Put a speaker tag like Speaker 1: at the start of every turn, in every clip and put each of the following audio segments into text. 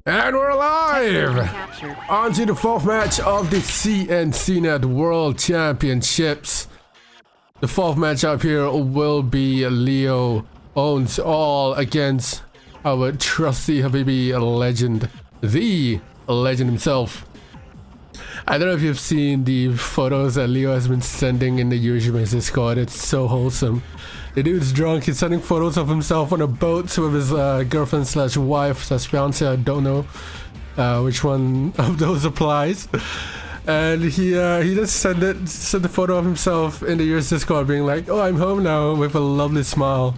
Speaker 1: And we're live! On to the fourth match of the CnCNet World Championships. The fourth match up here will be LeOwNzAll against our trusty Habibi legend, the legend himself. I don't know if you've seen the photos that Leo has been sending in the Yuri's Discord. It's so wholesome. The dude's drunk. He's sending photos of himself on a boat with his girlfriend slash wife slash fiance. I don't know which one of those applies. And he just sent the photo of himself in the Yuri's Discord, being like, "Oh, I'm home now," with a lovely smile.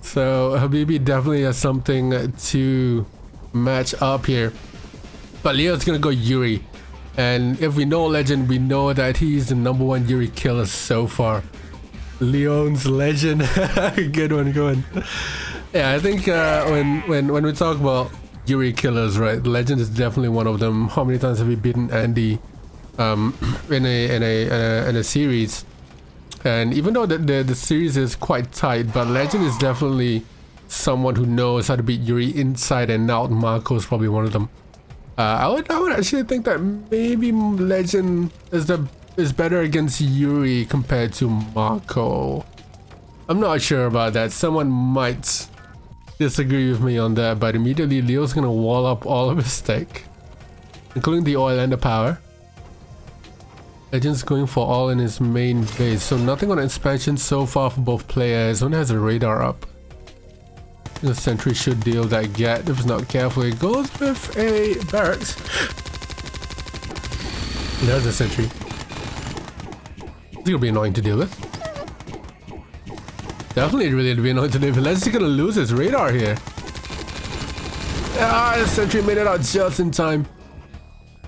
Speaker 1: So Habibi definitely has something to match up here. But Leo's gonna go Yuri. And if we know Legend, we know that he's the #1 Yuri killer so far. LeOwNzAll legend. Good one, good one. Yeah, I think when we talk about Yuri killers, right, Legend is definitely one of them. How many times have we beaten Andy in a series? And even though the series is quite tight, but Legend is definitely someone who knows how to beat Yuri inside and out. Marco is probably one of them. I would actually think that maybe Legend is better against Yuri compared to Marco. I'm not sure about that. Someone might disagree with me on that, but immediately Leo's gonna wall up all of his tech, including the oil and the power. Legend's going for all in his main base, so nothing on expansion so far for both players. One has a radar up. The sentry should deal that gap if it's not careful. It goes with a barracks. There's a sentry. It's gonna be annoying to deal with. Definitely really be annoying to deal with. Legend's gonna lose his radar here. Ah, the sentry made it out just in time.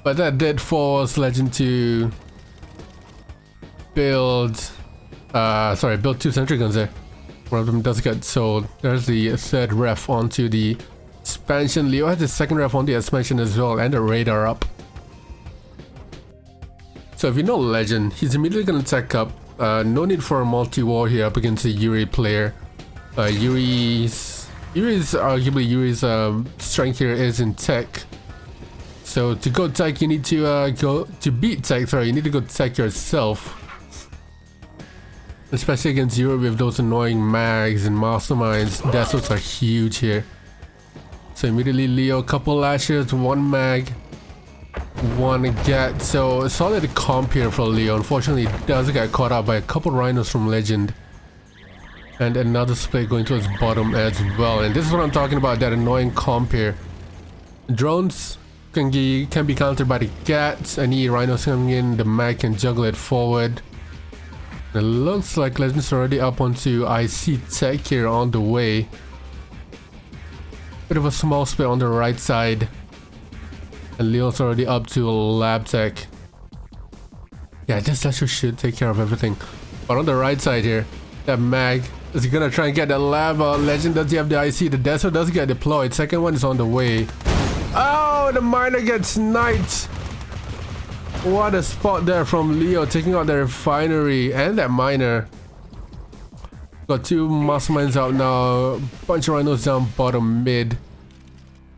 Speaker 1: But that did force Legend to build build 2 sentry guns there. One of them does get sold. There's the third ref onto the expansion. Leo has the second ref on the expansion as well, and the radar up. So if you know Legend, he's immediately gonna tech up. No need for a multi-war here up against a Yuri player. Yuri's strength here is in tech. So to go tech, you need to beat tech. Sorry, you need to go tech yourself. Especially against Yuri with those annoying mags and masterminds. Deaths are huge here. So immediately Leo, couple lashes, 1 mag, 1 get. So solid comp here for Leo. Unfortunately, he does get caught out by a couple rhinos from Legend. And another split going to his bottom as well. And this is what I'm talking about, that annoying comp here. Drones can be countered by the gats. Any rhinos coming in, the mag can juggle it forward. It looks like Legend's already up onto IC tech here on the way. Bit of a small split on the right side. And Leo's already up to lab tech. Yeah, this actually should take care of everything. But on the right side here, that mag is gonna try and get that lab out. Legend does have the IC. The desert does get deployed. Second one is on the way. Oh, the miner gets sniped. What a spot there from Leo, taking out the refinery and that miner. Got 2 masterminds out now, bunch of rhinos down bottom mid.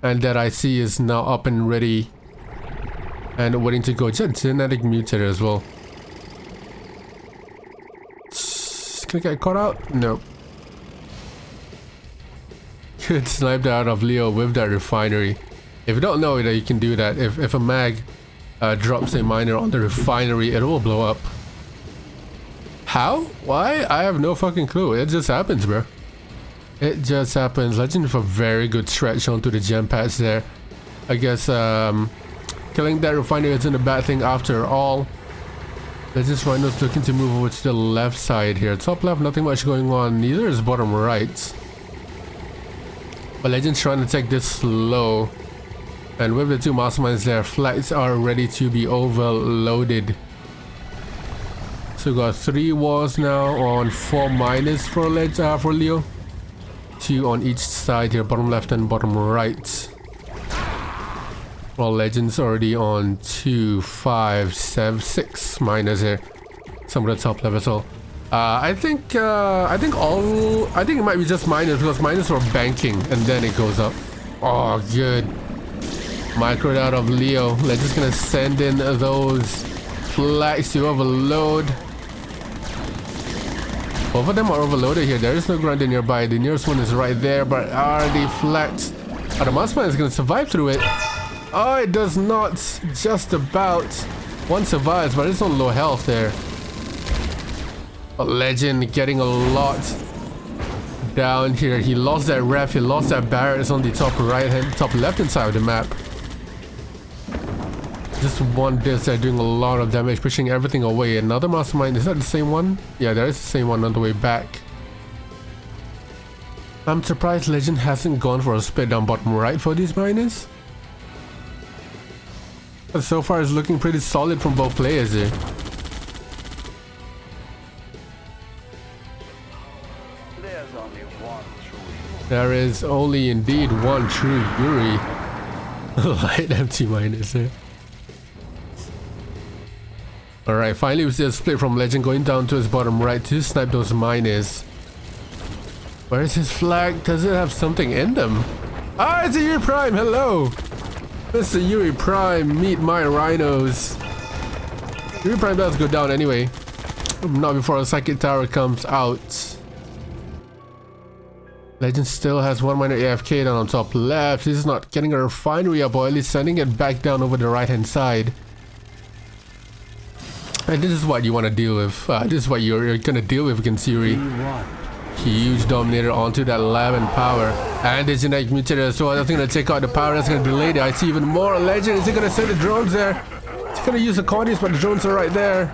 Speaker 1: And that IC is now up and ready. And waiting to go. Just genetic mutator as well. Can I get caught out? No. Good sniped out of Leo with that refinery. If you don't know that you can do that, if a mag drops a miner on the refinery, it will blow up. How? Why? I have no fucking clue. It just happens, bro. It just happens. Legend with a very good stretch onto the gem pads there. I guess killing that refinery isn't a bad thing after all. Legend's rhinos looking to move over to the left side here. Top left, nothing much going on. Neither is bottom right. But Legend's trying to take this slow. And with the 2 masterminds there, flags are ready to be overloaded. So we got 3 walls now on 4 miners for Leo. 2 on each side here, bottom left and bottom right. While Legend's already on 2, 5, 7, 6 miners here. Some of the top levels. So I think it might be just miners, because miners are banking and then it goes up. Oh, good. Microed out of Leo. Legend's gonna send in those flags to overload. Both of them are overloaded here. There is no grinder nearby. The nearest one is right there, but are the flags? Oh, the Mastermind is gonna survive through it. Oh, it does not. Just about. One survives, but it's on low health there. A Legend getting a lot down here. He lost that ref. He lost that barrier. It's on the top right hand, top left hand side of the map. Just one disc there doing a lot of damage, pushing everything away. Another Mastermind. Is that the same one? Yeah, there is the same one on the way back. I'm surprised Legend hasn't gone for a split down bottom right for these miners. But so far it's looking pretty solid from both players here. There is only indeed one true Yuri. Light empty miners here. Alright, finally we see a split from Legend going down to his bottom right to snipe those miners. Where is his flag? Does it have something in them? Ah, it's a Yuri Prime! Hello! Mr. Yuri Prime, meet my rhinos. Yuri Prime does go down anyway. Not before a Psychic Tower comes out. Legend still has one miner AFK down on top left. He's not getting a refinery up, or at least sending it back down over the right hand side. And this is what you want to deal with. This is what you're gonna deal with against Yuri. Huge Dominator onto that lab and power. And the genetic mutator as well. That's gonna take out the power. That's gonna delay it. I see even more Legend. Is he gonna send the drones there? He's gonna use the Connies, but the drones are right there.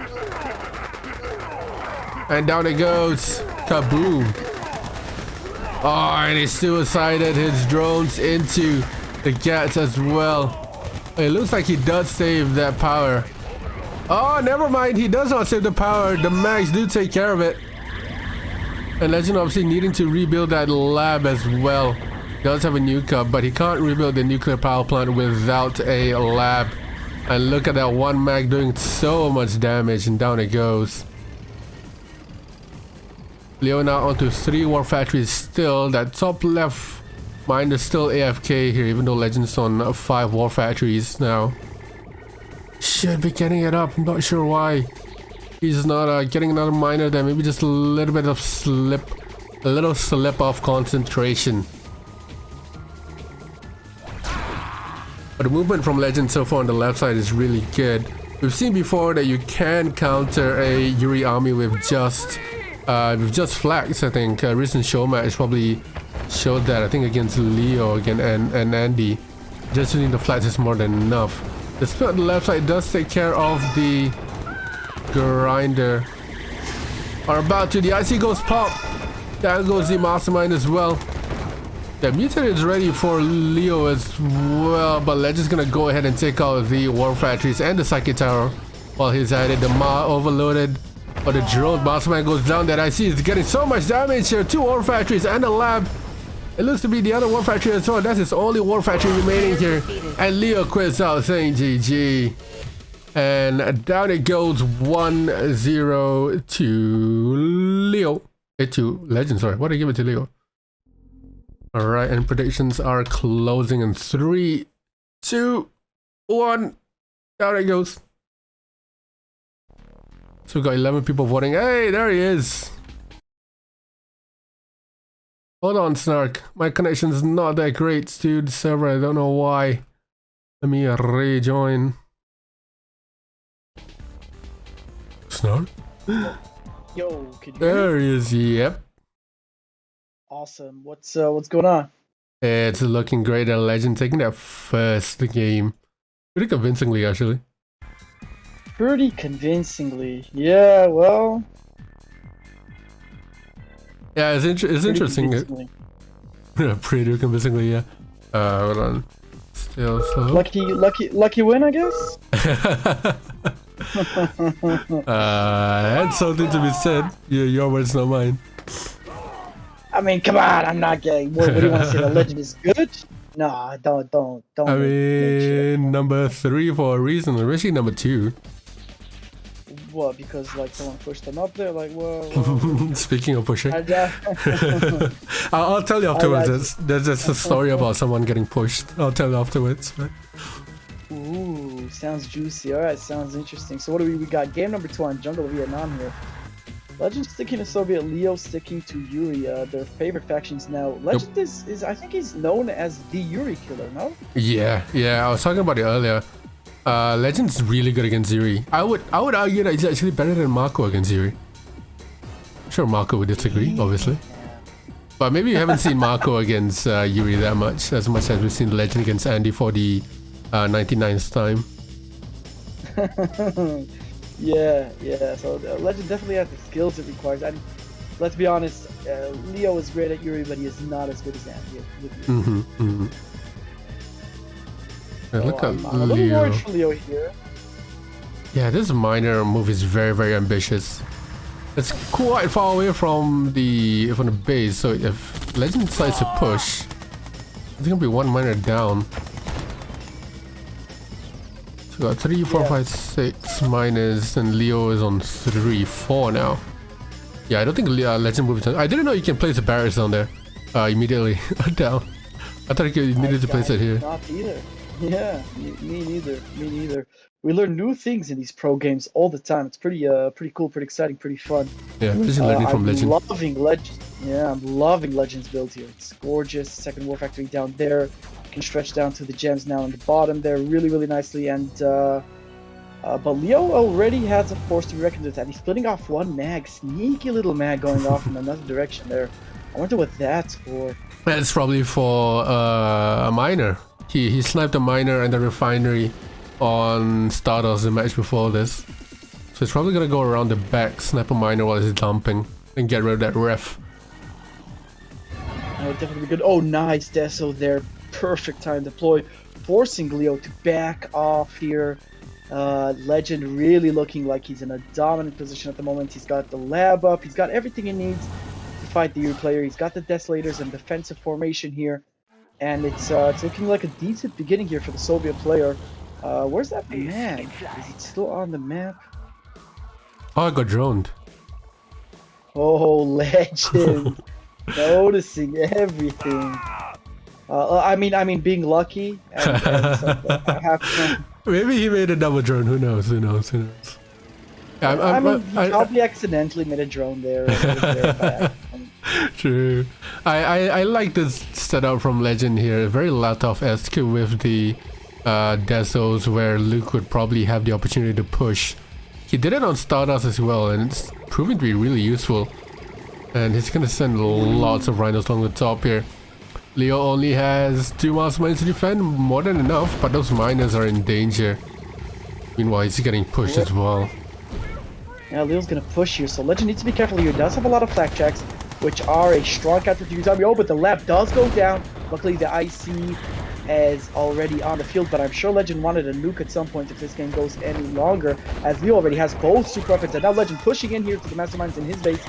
Speaker 1: And down it goes. Kaboom. Oh, and he suicided his drones into the Gats as well. It looks like he does save that power. Oh, never mind. He does not save the power. The mags do take care of it. And Legend obviously needing to rebuild that lab as well. He does have a nuke up, but he can't rebuild the nuclear power plant without a lab. And look at that one mag doing so much damage, and down it goes. Leo now onto 3 war factories still. That top left miner is still AFK here, even though Legend's on 5 war factories now. Should be getting it up. I'm not sure why he's not getting another miner there. Maybe just a little bit of slip, a little slip of concentration. But the movement from Legend so far on the left side is really good. We've seen before that you can counter a Yuri army with just flags. I think recent show match probably showed that. I think against Leo again and Andy, just using the flags is more than enough. The split on the left side does take care of the grinder. Are about to. The IC goes pop. Down goes the Mastermind as well. The mutator is ready for Leo as well, but Legend's gonna go ahead and take out the war factories and the Psychic Tower while he's at it. The Ma overloaded, but the drone Mastermind goes down. That IC is getting so much damage here. 2 war factories and a lab. It looks to be the other war factory as well. That's his only war factory remaining here. And Leo quits out saying GG. And down it goes 1-0 to Leo. To Legend, sorry. What did I give it to Leo? Alright, and predictions are closing in 3, 2, 1. Down it goes. So we've got 11 people voting. Hey, there he is. Hold on, Snark. My connection's not that great to the server. I don't know why. Let me rejoin. Snark?
Speaker 2: Yo, can you
Speaker 1: There he is. Yep.
Speaker 2: Awesome. What's going on?
Speaker 1: It's looking great. And Legend taking that first game. Pretty convincingly, actually.
Speaker 2: Pretty convincingly. Yeah, well.
Speaker 1: Yeah, it's interesting. Pretty convincingly, yeah. Hold on. Still slow.
Speaker 2: Lucky win, I guess.
Speaker 1: That's something to be said. Yeah, your words, not mine.
Speaker 2: I mean, come on, I'm not gay. What do you want to say? The Legend is good? Nah, don't.
Speaker 1: I mean, number 3 for a reason, especially number 2.
Speaker 2: What? Because like someone pushed them up there? Like, whoa.
Speaker 1: Speaking of pushing, I'll tell you afterwards. There's a story about someone getting pushed. I'll tell you afterwards. But
Speaker 2: Sounds juicy. All right, sounds interesting. So what do we got? Game number 2 on Jungle of Vietnam here. Legend sticking to Soviet, Leo sticking to Yuri. Their favorite factions now. Legend is I think he's known as the Yuri killer, no?
Speaker 1: Yeah, I was talking about it earlier. Legend's really good against Yuri. I would argue that he's actually better than Marco against Yuri. I'm sure Marco would disagree, obviously. But maybe you haven't seen Marco against Yuri that much as we've seen Legend against Andy for the 99th time.
Speaker 2: Yeah. So Legend definitely has the skills it requires. And let's be honest, Leo is great at Yuri, but he is not as good as Andy.
Speaker 1: Yeah, look at
Speaker 2: I'm a little
Speaker 1: Leo.
Speaker 2: worried for Leo here.
Speaker 1: Yeah, this minor move is very, very ambitious. It's quite far away from the base, so if Legend decides to push, it's gonna be one minor down. So we got 3, 4, 5, 6 minors, and Leo is on 3, 4 now. Yeah, I don't think Legend moves. I didn't know you can place the barriers down there immediately down. I thought you needed to place it here.
Speaker 2: Not either. Yeah, me neither. We learn new things in these pro games all the time. It's pretty cool, pretty exciting, pretty fun.
Speaker 1: Yeah, just learning from Legend.
Speaker 2: I'm loving Legend's build here. It's gorgeous. Second War Factory down there. You can stretch down to the gems now on the bottom there really nicely. And but Leo already has a force to be reckoned with. And he's splitting off one mag, sneaky little mag going off in another direction there. I wonder what that's for.
Speaker 1: That's probably for a miner. He sniped a miner and the refinery on Stardust the match before this. So he's probably gonna go around the back, snipe a miner while he's dumping, and get rid of that ref.
Speaker 2: That would definitely be good. Oh, nice Deso there. Perfect time deploy, forcing Leo to back off here. Legend really looking like he's in a dominant position at the moment. He's got the lab up. He's got everything he needs to fight the Yuri player. He's got the Desolators and defensive formation here. And it's looking like a decent beginning here for the Soviet player. Where's that man? Is he still on the map?
Speaker 1: Oh, I got droned.
Speaker 2: Oh, Legend. Noticing everything. I mean, being lucky.
Speaker 1: Maybe he made a double drone. Who knows?
Speaker 2: I probably accidentally made a drone there.
Speaker 1: True. I like this setup from Legend here. Very Latov-esque with the Desos, where Luke would probably have the opportunity to push. He did it on Stardust as well, and it's proving to be really useful. And he's gonna send lots of rhinos along the top here. Leo only has 2 master miners to defend, more than enough, but those miners are in danger. Meanwhile, he's getting pushed as well.
Speaker 2: Yeah, Leo's gonna push here, so Legend needs to be careful here. He does have a lot of flak jacks, which are a strong counter to use on. Oh, but the lab does go down. Luckily, the IC is already on the field, but I'm sure Legend wanted a nuke at some point if this game goes any longer, as Leo already has both super weapons, and now Legend pushing in here to the masterminds in his base.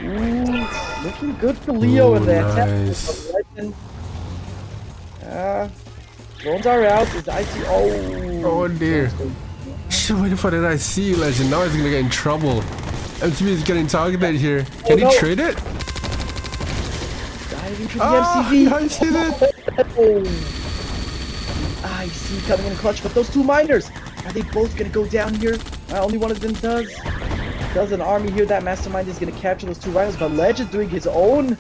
Speaker 2: Ooh, looking good for Leo in the attack.
Speaker 1: Nice.
Speaker 2: Legend, drones are out. Is the IC?
Speaker 1: Oh dear. Should wait for that IC, Legend. Now he's gonna get in trouble. MTB is getting targeted here. Can he trade it?
Speaker 2: Diving for the MCV.
Speaker 1: I see that.
Speaker 2: IC coming in clutch, but those 2 miners, are they both gonna go down here? Only one of them does an army here. That mastermind is gonna capture those 2 rhinos, but Legend doing his own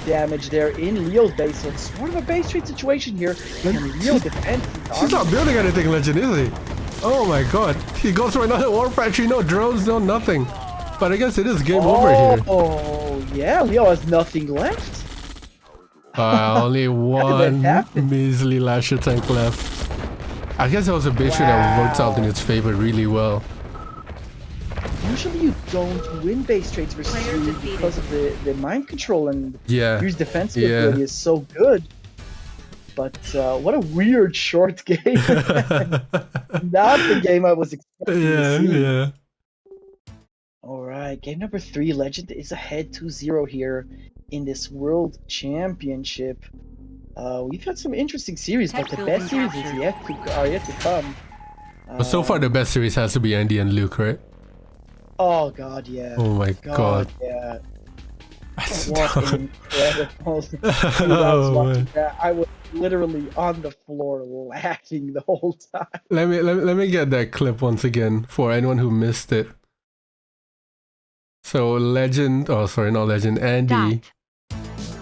Speaker 2: damage there in Leo's base. So it's sort of a base trade situation here. Can Leo defend his army?
Speaker 1: He's not building anything, Legend, is he? Oh my god. He goes for another war factory. No drones, no nothing. But I guess it is game over here.
Speaker 2: Oh, yeah. Leo has nothing left.
Speaker 1: Only one measly Lasher tank left. I guess that was a base trade that worked out in its favor really well.
Speaker 2: Usually you don't win base trades versus you because of the mind control and use defense ability is so good. But what a weird short game. Not the game I was expecting to see.
Speaker 1: Yeah.
Speaker 2: Alright, game number 3. Legend is ahead 2-0 here in this World Championship. We've had some interesting series, but the best series is yet to come.
Speaker 1: But so far the best series has to be Andy and Luke, right?
Speaker 2: Oh god, yeah.
Speaker 1: Oh my god.
Speaker 2: Yeah. What an incredible. I was watching that. I was literally on the floor laughing the whole time.
Speaker 1: Let me get that clip once again for anyone who missed it. So Legend, oh sorry, not Legend, Andy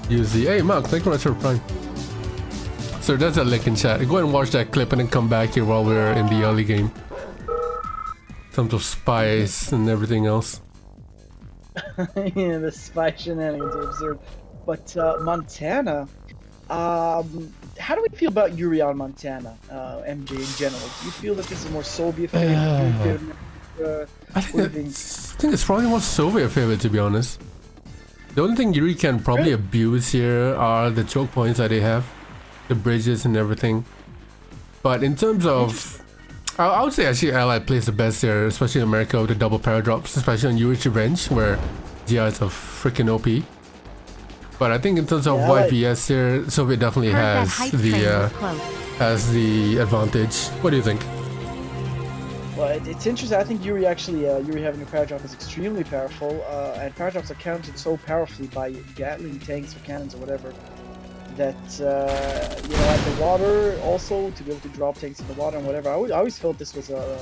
Speaker 1: used the, hey Mark, thank you very much for Prime. So that's a link in chat. Go ahead and watch that clip and then come back here while we're in the early game. In terms of spies and everything else.
Speaker 2: Yeah, the spy shenanigans are absurd. But Montana, how do we feel about Yuri on Montana, MJ in general? Do you feel that this is more Soviet favorite?
Speaker 1: I think it's probably more Soviet favorite, to be honest. The only thing Yuri can probably abuse here are the choke points that they have, the bridges and everything. But in terms of, I would say actually Allied plays the best here, especially in America with the double paradox, especially on Yuri's Revenge, where GIs are freaking OP. But I think in terms of YVS here, Soviet definitely has the advantage. What do you think?
Speaker 2: Well, it's interesting. I think Yuri actually, Yuri having a paradox is extremely powerful, and paradox are countered so powerfully by Gatling tanks or cannons or whatever, that, you know, at the water also, to be able to drop tanks in the water and whatever, I always felt this was a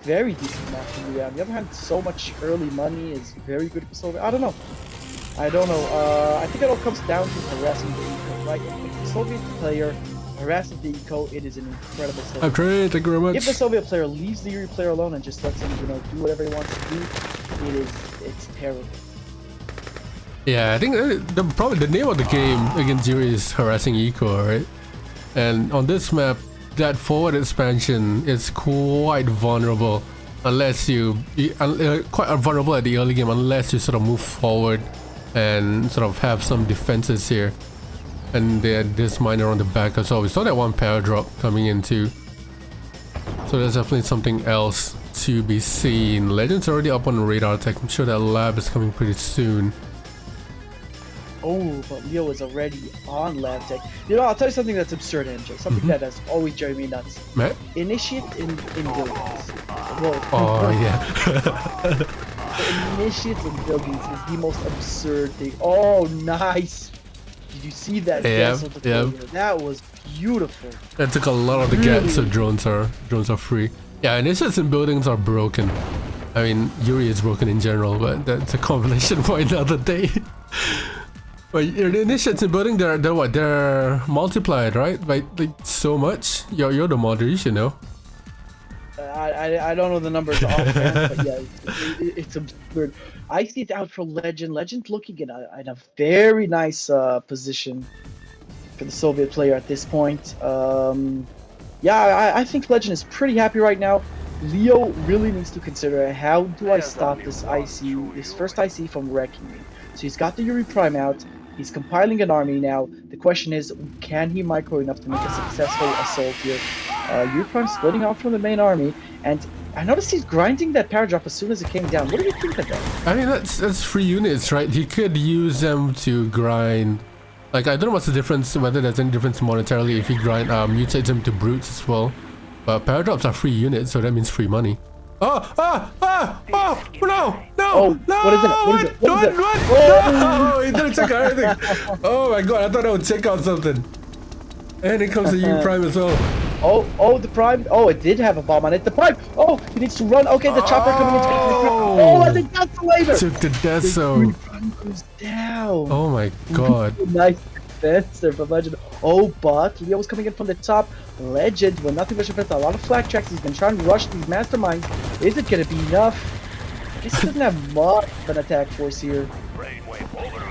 Speaker 2: very decent map for Yuri. On the other hand, so much early money is very good for Soviet. I don't know. I think it all comes down to harassing the eco, right? If the Soviet player harasses the eco, it is an incredible Soviet.
Speaker 1: I'm great, thank you very much.
Speaker 2: If the Soviet player leaves the Yuri player alone and just lets him, you know, do whatever he wants to do, it's terrible.
Speaker 1: Yeah, I think the name of the game against Yuri is harassing eco, right? And on this map, that forward expansion is quite vulnerable unless quite vulnerable at the early game unless you sort of move forward and sort of have some defenses here. And this miner on the back as well. We saw that one power drop coming in too. So there's definitely something else to be seen. Legend's already up on the radar tech. I'm sure that lab is coming pretty soon.
Speaker 2: Oh, but Leo is already on lab tech. You know, I'll tell you something that's absurd, MJ. Something that has always driven me nuts.
Speaker 1: Matt?
Speaker 2: Initiate in buildings.
Speaker 1: Oh, yeah.
Speaker 2: Initiates in buildings is the most absurd thing. Oh, nice. Did you see that?
Speaker 1: Yeah.
Speaker 2: That was beautiful.
Speaker 1: That took a lot of the gaps, so drones are free. Yeah, initiates in buildings are broken. I mean, Yuri is broken in general, but that's a conversation for another day. But the initiates in building, they're what? They're multiplied, right? Like so much. You're the modder, you should know.
Speaker 2: I don't know the numbers offhand, but yeah, it's absurd. I see it out for Legend. Legend looking in a very nice position for the Soviet player at this point. Yeah, I think Legend is pretty happy right now. Leo really needs to consider, how do I stop this first IC from wrecking me? So he's got the Yuri Prime out. He's compiling an army now. The question is, can he micro enough to make a successful assault here? Yuri Prime splitting off from the main army, and I noticed he's grinding that paradrap as soon as it came down. What do you think of that?
Speaker 1: I mean, that's free units, right? He could use them to grind. Like, I don't know what's the difference, whether there's any difference monetarily if he mutates them to brutes as well. But paradraps are free units, so that means free money. No!
Speaker 2: Oh,
Speaker 1: no!
Speaker 2: What is it?
Speaker 1: Run! Oh! He didn't check out everything. Oh my god, I thought I would check out something. And it comes to U Prime as well.
Speaker 2: Oh, the Prime. Oh, it did have a bomb on it. The Prime. Oh, he needs to run. Okay, the chopper coming in. Oh, and the desolator.
Speaker 1: Took the death zone.
Speaker 2: Prime goes down.
Speaker 1: Oh my god.
Speaker 2: Nice defense there from Legend. Oh, but Leo was coming in from the top. Legend, with nothing but defense, a lot of flag tracks. He's been trying to rush these masterminds. Is it going to be enough? I guess he doesn't have much of an attack force here.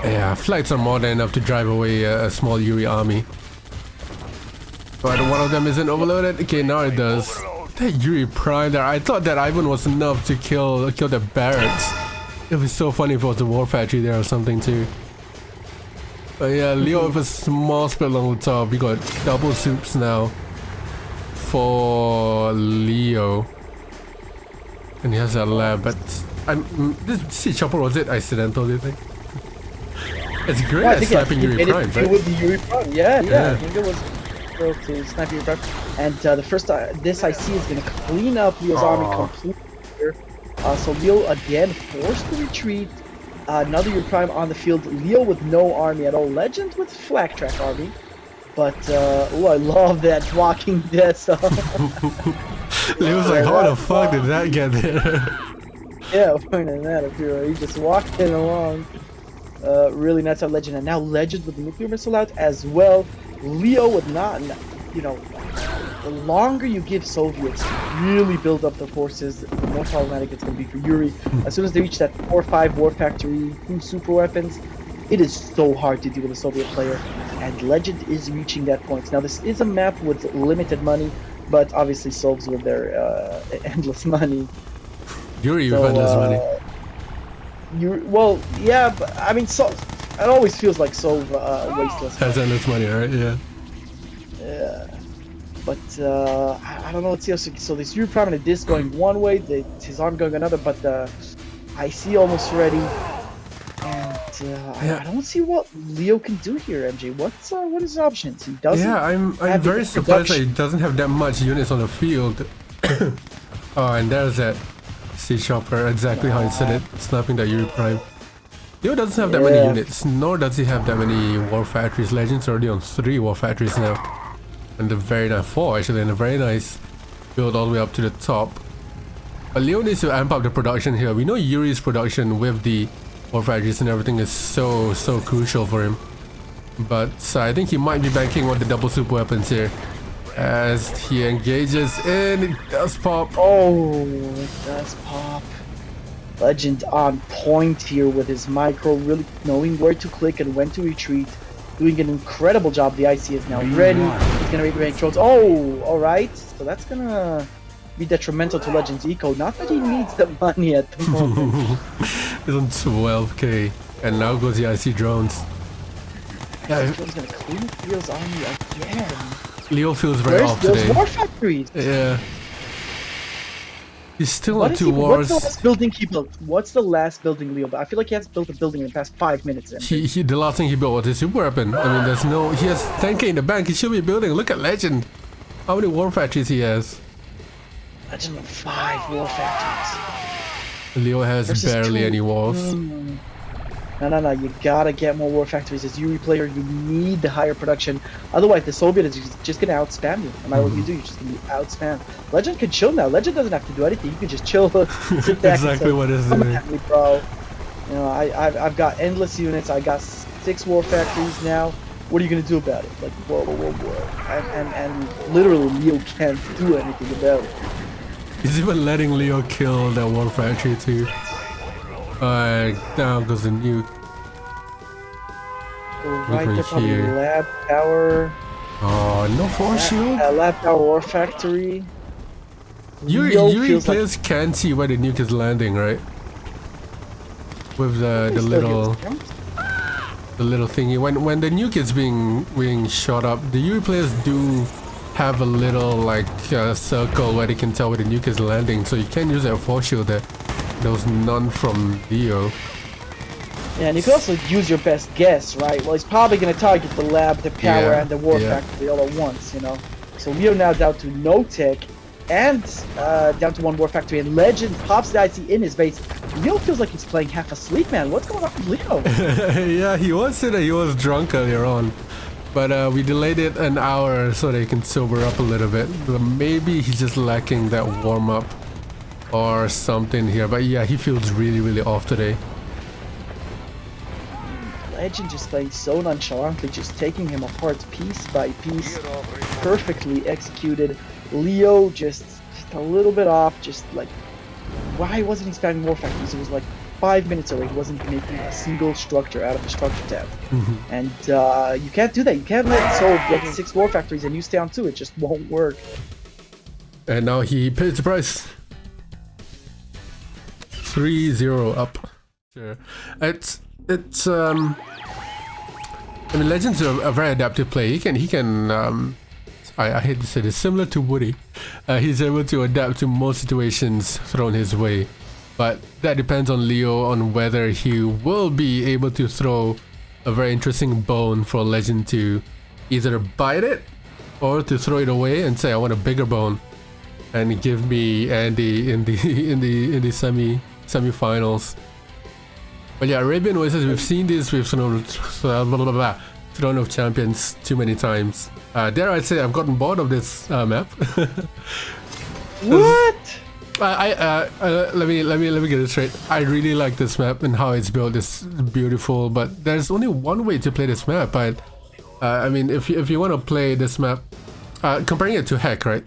Speaker 1: Yeah, flags are more than enough to drive away a small Yuri army. But one of them isn't overloaded. Okay, now it does. That Yuri Prime there, I thought that Ivan was enough to kill the barracks. It would be so funny if it was the war factory there or something too. But yeah, Leo with a small split along the top. We got double soups now for Leo. And he has a lab, but this chopper, was it accidental, do you think? It's great at sniping Yuri Prime, right?
Speaker 2: With the Yuri Prime, yeah. I think it was to snipe Yuri Prime. And the first this IC is going to clean up Leo's army completely here. So Leo again forced to retreat. Another Yuri Prime on the field. Leo with no army at all. Legend with flak track army. But oh, I love that walking death.
Speaker 1: Leo's like, how the fuck did that get there?
Speaker 2: Yeah, pointing that up here. He's just walking along. Really nuts on Legend, and now Legend with the nuclear missile out as well. Leo would not, you know, the longer you give Soviets to really build up the forces, the more problematic it's going to be for Yuri. As soon as they reach that 4-5 war factory, 2 super weapons, it is so hard to deal with a Soviet player, and Legend is reaching that point. Now, this is a map with limited money, but obviously Sovs with their endless money.
Speaker 1: Yuri with endless money.
Speaker 2: Well, yeah, but I mean, so it always feels like so wasteless.
Speaker 1: Has endless money, right? Yeah.
Speaker 2: Yeah, but I don't know. Let's see. So this Yuri Prime and this going one way, his arm going another, but I see almost ready, and I don't see what Leo can do here. MJ, what is his options? He doesn't.
Speaker 1: Yeah, I'm very surprised that he doesn't have that much units on the field. Oh, and there's that Sea Chopper, exactly how he said it, snapping that Yuri Prime. Leo doesn't have that many units, nor does he have that many war factories. Legends already on 3 war factories now. And a very nice 4 actually, and a very nice build all the way up to the top. But Leo needs to amp up the production here. We know Yuri's production with the war factories and everything is so crucial for him. But I think he might be banking on the double super weapons here. As he engages in, it does pop.
Speaker 2: Oh, it does pop. Legend on point here with his micro, really knowing where to click and when to retreat. Doing an incredible job. The IC is now ready. He's gonna make controls. Oh, alright. So that's gonna be detrimental to Legend's eco. Not that he needs the money at the moment.
Speaker 1: He's on 12k. And now goes the IC drones.
Speaker 2: Yeah, he's gonna clean up Leo's army again.
Speaker 1: Leo feels very off today.
Speaker 2: There's more factories.
Speaker 1: Yeah. He's still on 2 wars.
Speaker 2: What's the last building he built? What's the last building Leo built? I feel like he hasn't built a building in the past 5 minutes.
Speaker 1: The last thing he built was his super weapon. I mean, there's no... He has 10k in the bank. He should be building. Look at Legend. How many war factories he has?
Speaker 2: Legend with 5 war factories.
Speaker 1: Leo has
Speaker 2: versus
Speaker 1: barely
Speaker 2: 2.
Speaker 1: any wars.
Speaker 2: No, you gotta get more war factories. As Yuri player, you need the higher production. Otherwise, the Soviet is just gonna outspam you. No matter what you do, you're just gonna be outspam. Legend can chill now. Legend doesn't have to do anything. You can just chill, sit back.
Speaker 1: Exactly what is it,
Speaker 2: bro. You know, I've got endless units. I got 6 war factories now. What are you gonna do about it? Like, whoa. And literally, Leo can't do anything about it.
Speaker 1: He's even letting Leo kill that war factory too. Down goes the nuke.
Speaker 2: Right there, probably lab tower.
Speaker 1: Oh, no force shield?
Speaker 2: Lab tower war factory.
Speaker 1: Yuri players can see where the nuke is landing, right? With the little thingy. When the nuke is being shot up, the Yuri players do have a little like circle where they can tell where the nuke is landing, so you can use that force shield there. There was none from Leo.
Speaker 2: Yeah, and you can also use your best guess, right? Well, he's probably going to target the lab, the power, and the war factory all at once, you know? So Leo now down to no tech, and down to 1 war factory, and Legend pops the IC in his base. Leo feels like he's playing half asleep, man. What's going on with Leo?
Speaker 1: Yeah, he was saying that he was drunk earlier on. But we delayed it an hour so they can sober up a little bit. But maybe he's just lacking that warm-up or something here, but yeah, he feels really off today.
Speaker 2: Legend just playing so nonchalantly, just taking him apart piece by piece, perfectly executed. Leo just a little bit off, just like, why wasn't he spamming war factories? It was like 5 minutes away. He wasn't making a single structure out of the structure tab. And you can't do that. You can't let Soul get 6 war factories and you stay on 2. It just won't work.
Speaker 1: And now he pays the price. 3-0 up. Sure. It's I mean, Legend's a very adaptive player. He can I hate to say this, similar to Woody. He's able to adapt to most situations thrown his way. But that depends on Leo on whether he will be able to throw a very interesting bone for Legend to either bite it or to throw it away and say I want a bigger bone and give me Andy in the semi-finals. But yeah, Arabian Oasis, we've seen this with Throne of Champions too many times. Dare I say I've gotten bored of this map.
Speaker 2: What?
Speaker 1: Let me get it straight. I really like this map and how it's built is beautiful, but there's only one way to play this map. I mean, if you want to play this map, comparing it to Heck, right?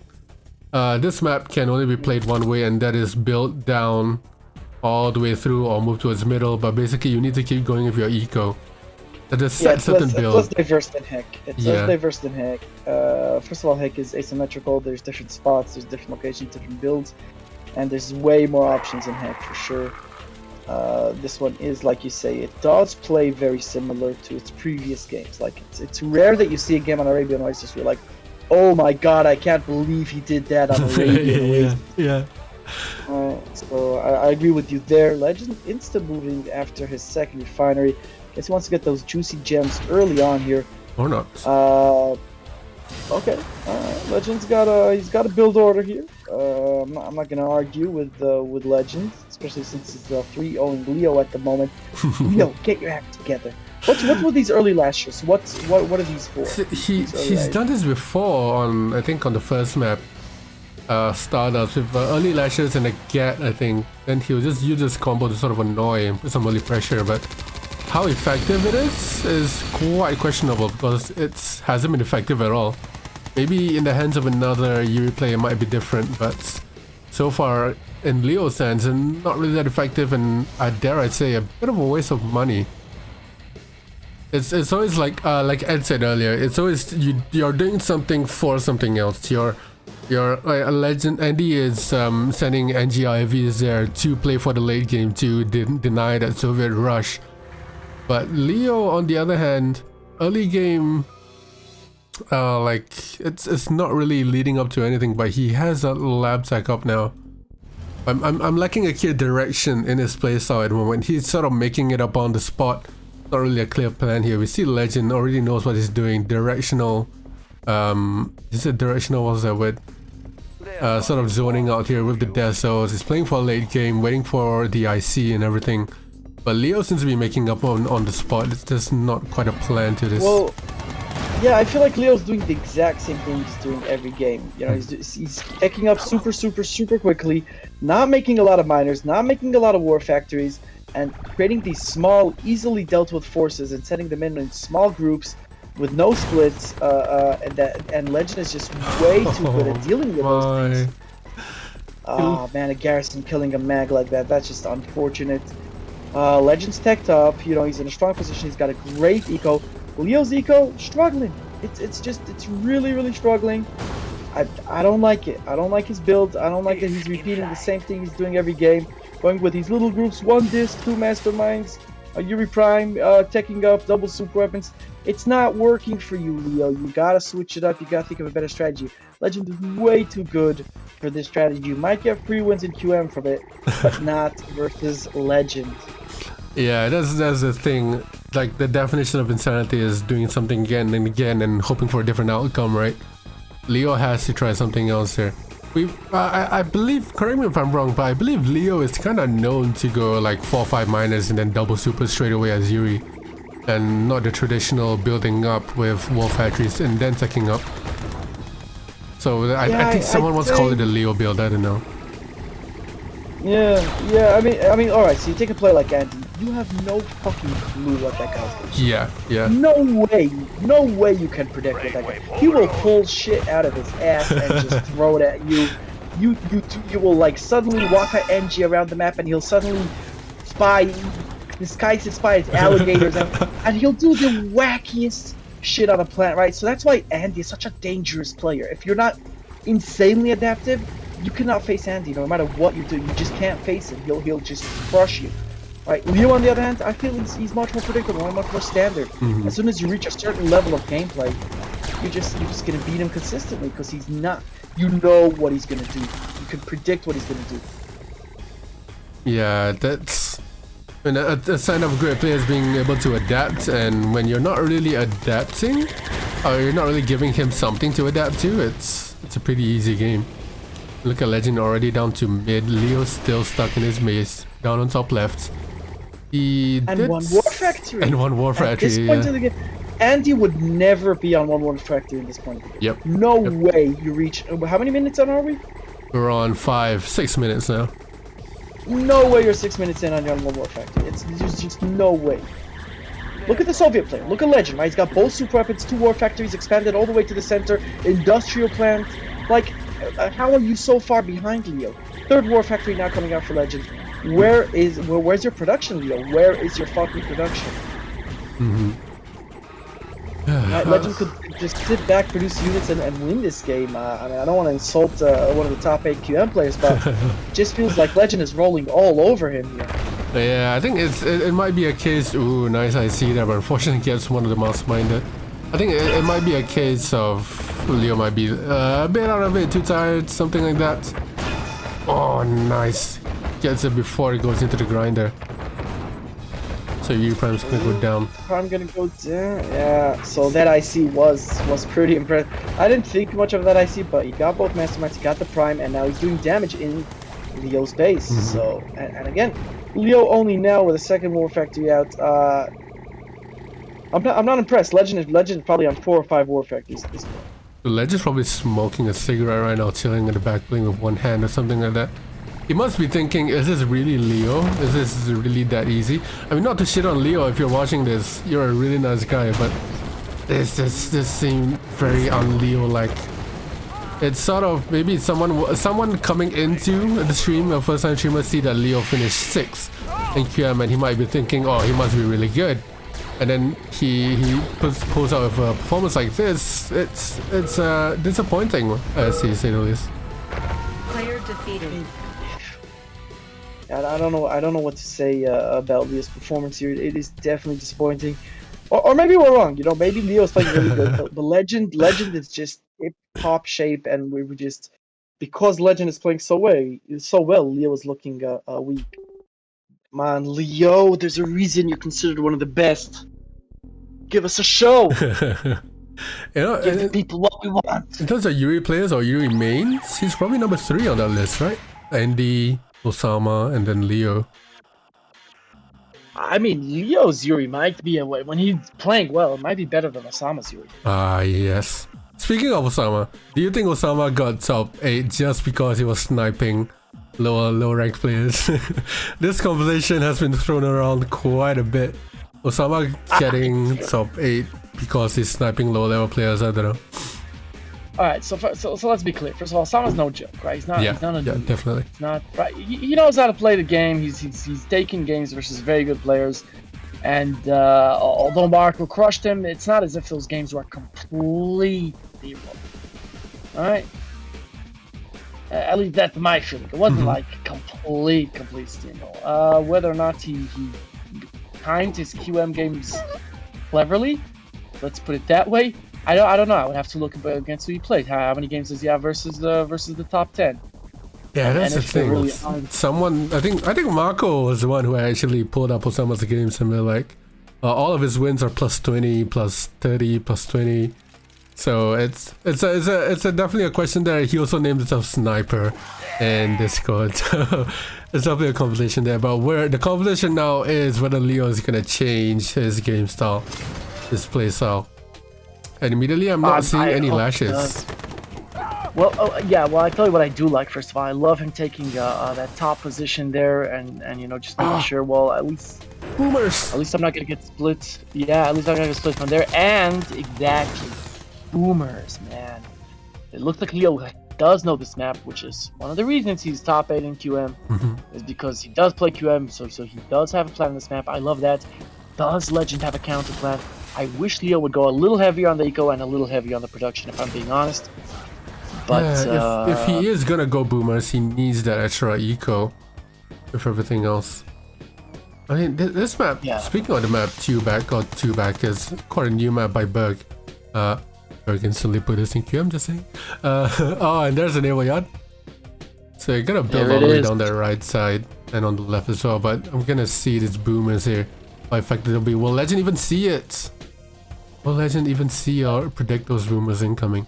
Speaker 1: This map can only be played one way, and that is built down all the way through or move towards middle. But basically, you need to keep going with your eco. There's certain build.
Speaker 2: It's less diverse than Heck. It's less diverse than Heck. First of all, Heck is asymmetrical. There's different spots, there's different locations, different builds, and there's way more options in Heck for sure. This one is, like you say, it does play very similar to its previous games. Like it's rare that you see a game on Arabian Oasis where you're like, oh my god, I can't believe he did that on Arabian Oasis.
Speaker 1: Yeah.
Speaker 2: So I agree with you there. Legend insta moving after his second refinery. Guess he wants to get those juicy gems early on here.
Speaker 1: Or not.
Speaker 2: Okay. Legend's got a build order here. I'm not gonna argue with Legend, especially since he's 3-0 Leo at the moment. Leo, get your act together. What were these early lashes? What are these for?
Speaker 1: He's done this before on, I think, on the first map. Stardust with early lashes and a gat, I think. Then he'll just use this combo to sort of annoy and put some early pressure, but how effective it is quite questionable because it hasn't been effective at all. Maybe in the hands of another Yuri player it might be different, but so far in Leo's hands, and not really that effective, and I dare I say a bit of a waste of money. It's always like Ed said earlier. It's always you're doing something for something else. You're like a legend. Andy is sending NGIVs there to play for the late game to deny that Soviet rush. But Leo, on the other hand, early game, like it's not really leading up to anything. But he has a lab tech up now. I'm lacking a clear direction in his playstyle at the moment. He's sort of making it up on the spot. Not really a clear plan here. We see Legend already knows what he's doing. Directional, is it directional? What's that word? Sort of zoning out here with the Desos. He's playing for a late game, waiting for the IC and everything. But Leo seems to be making up on the spot. It's just not quite a plan to this.
Speaker 2: Well, yeah, I feel like Leo's doing the exact same thing he's doing every game. You know, he's picking up super quickly, not making a lot of miners, not making a lot of war factories, and creating these small, easily dealt with forces and setting them in small groups with no splits. And Legend is just way too good at dealing with those things. Oh man, a Garrison killing a mag like that—that's just unfortunate. Legend's teched up, you know, he's in a strong position, he's got a great eco. Leo's eco, struggling. It's really struggling. I don't like it. I don't like his build. I don't like that he's repeating the same thing he's doing every game. Going with these little groups, 1 disc, 2 masterminds, Yuri Prime, teching up, double super weapons. It's not working for you, Leo. You gotta switch it up, you gotta think of a better strategy. Legend is way too good for this strategy. You might get free wins in QM from it, but not versus Legend.
Speaker 1: Yeah, that's the thing. Like, the definition of insanity is doing something again and again and hoping for a different outcome, right? Leo has to try something else here. I believe, correct me if I'm wrong, but I believe Leo is kind of known to go like 4 or 5 miners and then double super straight away as Yuri, and not the traditional building up with war factories and then taking up. So I think someone once called it a Leo build. I don't know.
Speaker 2: Yeah. I mean, all right. So you take a player like Andy. You have no fucking clue what that guy's doing.
Speaker 1: Yeah.
Speaker 2: No way you can predict what that guy. He will pull shit out of his ass and just throw it at you. You will like suddenly walk an NG around the map and he'll suddenly disguise his spy as alligators and he'll do the wackiest shit on a planet, right? So that's why Andy is such a dangerous player. If you're not insanely adaptive, you cannot face Andy no matter what you do. You just can't face him. He'll just crush you. Right, Leo on the other hand, I feel he's much more predictable and much more standard. As soon as you reach a certain level of gameplay, you're just gonna beat him consistently because he's not. You know what he's gonna do. You can predict what he's gonna do.
Speaker 1: Yeah, that's a sign of great players being able to adapt. And when you're not really adapting, or you're not really giving him something to adapt to, it's a pretty easy game. Look at Legend already down to mid. Leo's still stuck in his maze, down on top left.
Speaker 2: One war factory.
Speaker 1: And 1 war factory.
Speaker 2: At this point of the game, Andy would never be on 1-1 factory in this point.
Speaker 1: Yep.
Speaker 2: No way you reach. How many minutes in are we?
Speaker 1: We're on 6 minutes now.
Speaker 2: No way you're 6 minutes in on your 1-1 factory. There's just no way. Look at the Soviet player. Look at Legend, right? He's got both super weapons, 2 war factories, expanded all the way to the center, industrial plant. Like, how are you so far behind, Leo? 3rd war factory now coming out for Legend. Where's your production, Leo? Where is your fucking production? Legend could just sit back, produce units, and win this game. I mean, I don't want to insult one of the top 8 QM players, but it just feels like Legend is rolling all over him here.
Speaker 1: Yeah, I think it might be a case. Ooh, nice IC there, but unfortunately gets one of the mouse minded. I think it might be a case of Leo might be a bit out of it, too tired, something like that. Oh, nice. Gets it before it goes into the grinder. So Yuri Prime's gonna go down.
Speaker 2: Prime gonna go down. Yeah. So that IC was pretty impressive. I didn't think much of that IC, but he got both masterminds, he got the Prime, and now he's doing damage in Leo's base. So and again, Leo only now with a 2nd war factory out. I'm not impressed. Legend is probably on 4 or 5 war factories at this point.
Speaker 1: The Legend's probably smoking a cigarette right now, chilling in the back playing with one hand or something like that. He must be thinking, is this really Leo? Is this really that easy? I mean, not to shit on Leo if you're watching this. You're a really nice guy, but this seemed very un-Leo-like. It's sort of maybe someone coming into the stream, a first-time streamer, see that Leo finished 6th in QM, and he might be thinking, oh, he must be really good. And then he pulls out with a performance like this. It's disappointing, as he say the least.
Speaker 3: Player defeated.
Speaker 2: I don't know what to say about Leo's performance here. It is definitely disappointing. Or maybe we're wrong. You know, maybe Leo's playing really good. But Legend is just hip-hop shape, and we were just, because Legend is playing so well, Leo is looking weak. Man, Leo, there's a reason you're considered one of the best. Give us a show.
Speaker 1: You know,
Speaker 2: Give the people what we want.
Speaker 1: In terms of Yuri players or Yuri mains, he's probably number 3 on that list, right? Andy, Osama, and then Leo.
Speaker 2: I mean, Leo's Yuri might be when he's playing well, it might be better than Osama's Yuri.
Speaker 1: Yes. Speaking of Osama, do you think Osama got top 8 just because he was sniping low rank players? This conversation has been thrown around quite a bit. Osama getting top 8 because he's sniping low level players, I don't know.
Speaker 2: Alright, so let's be clear. First of all, Osama's no joke, right? He's not a noob.
Speaker 1: Definitely.
Speaker 2: He's not, right? He knows how to play the game. He's taking games versus very good players. And although Marco crushed him, it's not as if those games were completely wrong. Alright? At least that's my feeling. It wasn't like complete steamroll. Whether or not he timed his QM games cleverly, let's put it that way. I don't know. I would have to look against who he played. How many games does he have versus the top 10?
Speaker 1: Yeah, that's the thing. Really someone, I think Marco was the one who actually pulled up Osama's games and they're like, all of his wins are plus 20, plus 30, plus 20. So it's definitely a question there. He also named himself Sniper in Discord. So it's definitely a conversation there. But where the conversation now is whether Leo is gonna change his game style, his play style. And immediately I'm not seeing any lashes.
Speaker 2: Well, yeah. Well, I tell you what I do like. First of all, I love him taking that top position there, and you know, just making sure. Well, at least
Speaker 1: boomers.
Speaker 2: At least I'm not gonna get split. Yeah, at least I'm not gonna get split from there. And exactly, boomers, man. It looks like Leo does know this map, which is one of the reasons he's top 8 in QM. Is because he does play QM, so he does have a plan on this map. I love that. Does Legend have a counter plan? I wish Leo would go a little heavier on the eco and a little heavier on the production, if I'm being honest. But
Speaker 1: yeah, if he is gonna go boomers, he needs that extra eco with everything else. I mean, this map, speaking of the map, two back is quite a new map by Berg. Berg instantly put this in Q, I'm just saying. Oh, and there's a naval yard. So you're gonna build all the way down that right side and on the left as well, but I'm gonna see these boomers here. How effective it'll be. Will Legend even see it? Will Legend even see or predict those boomers incoming?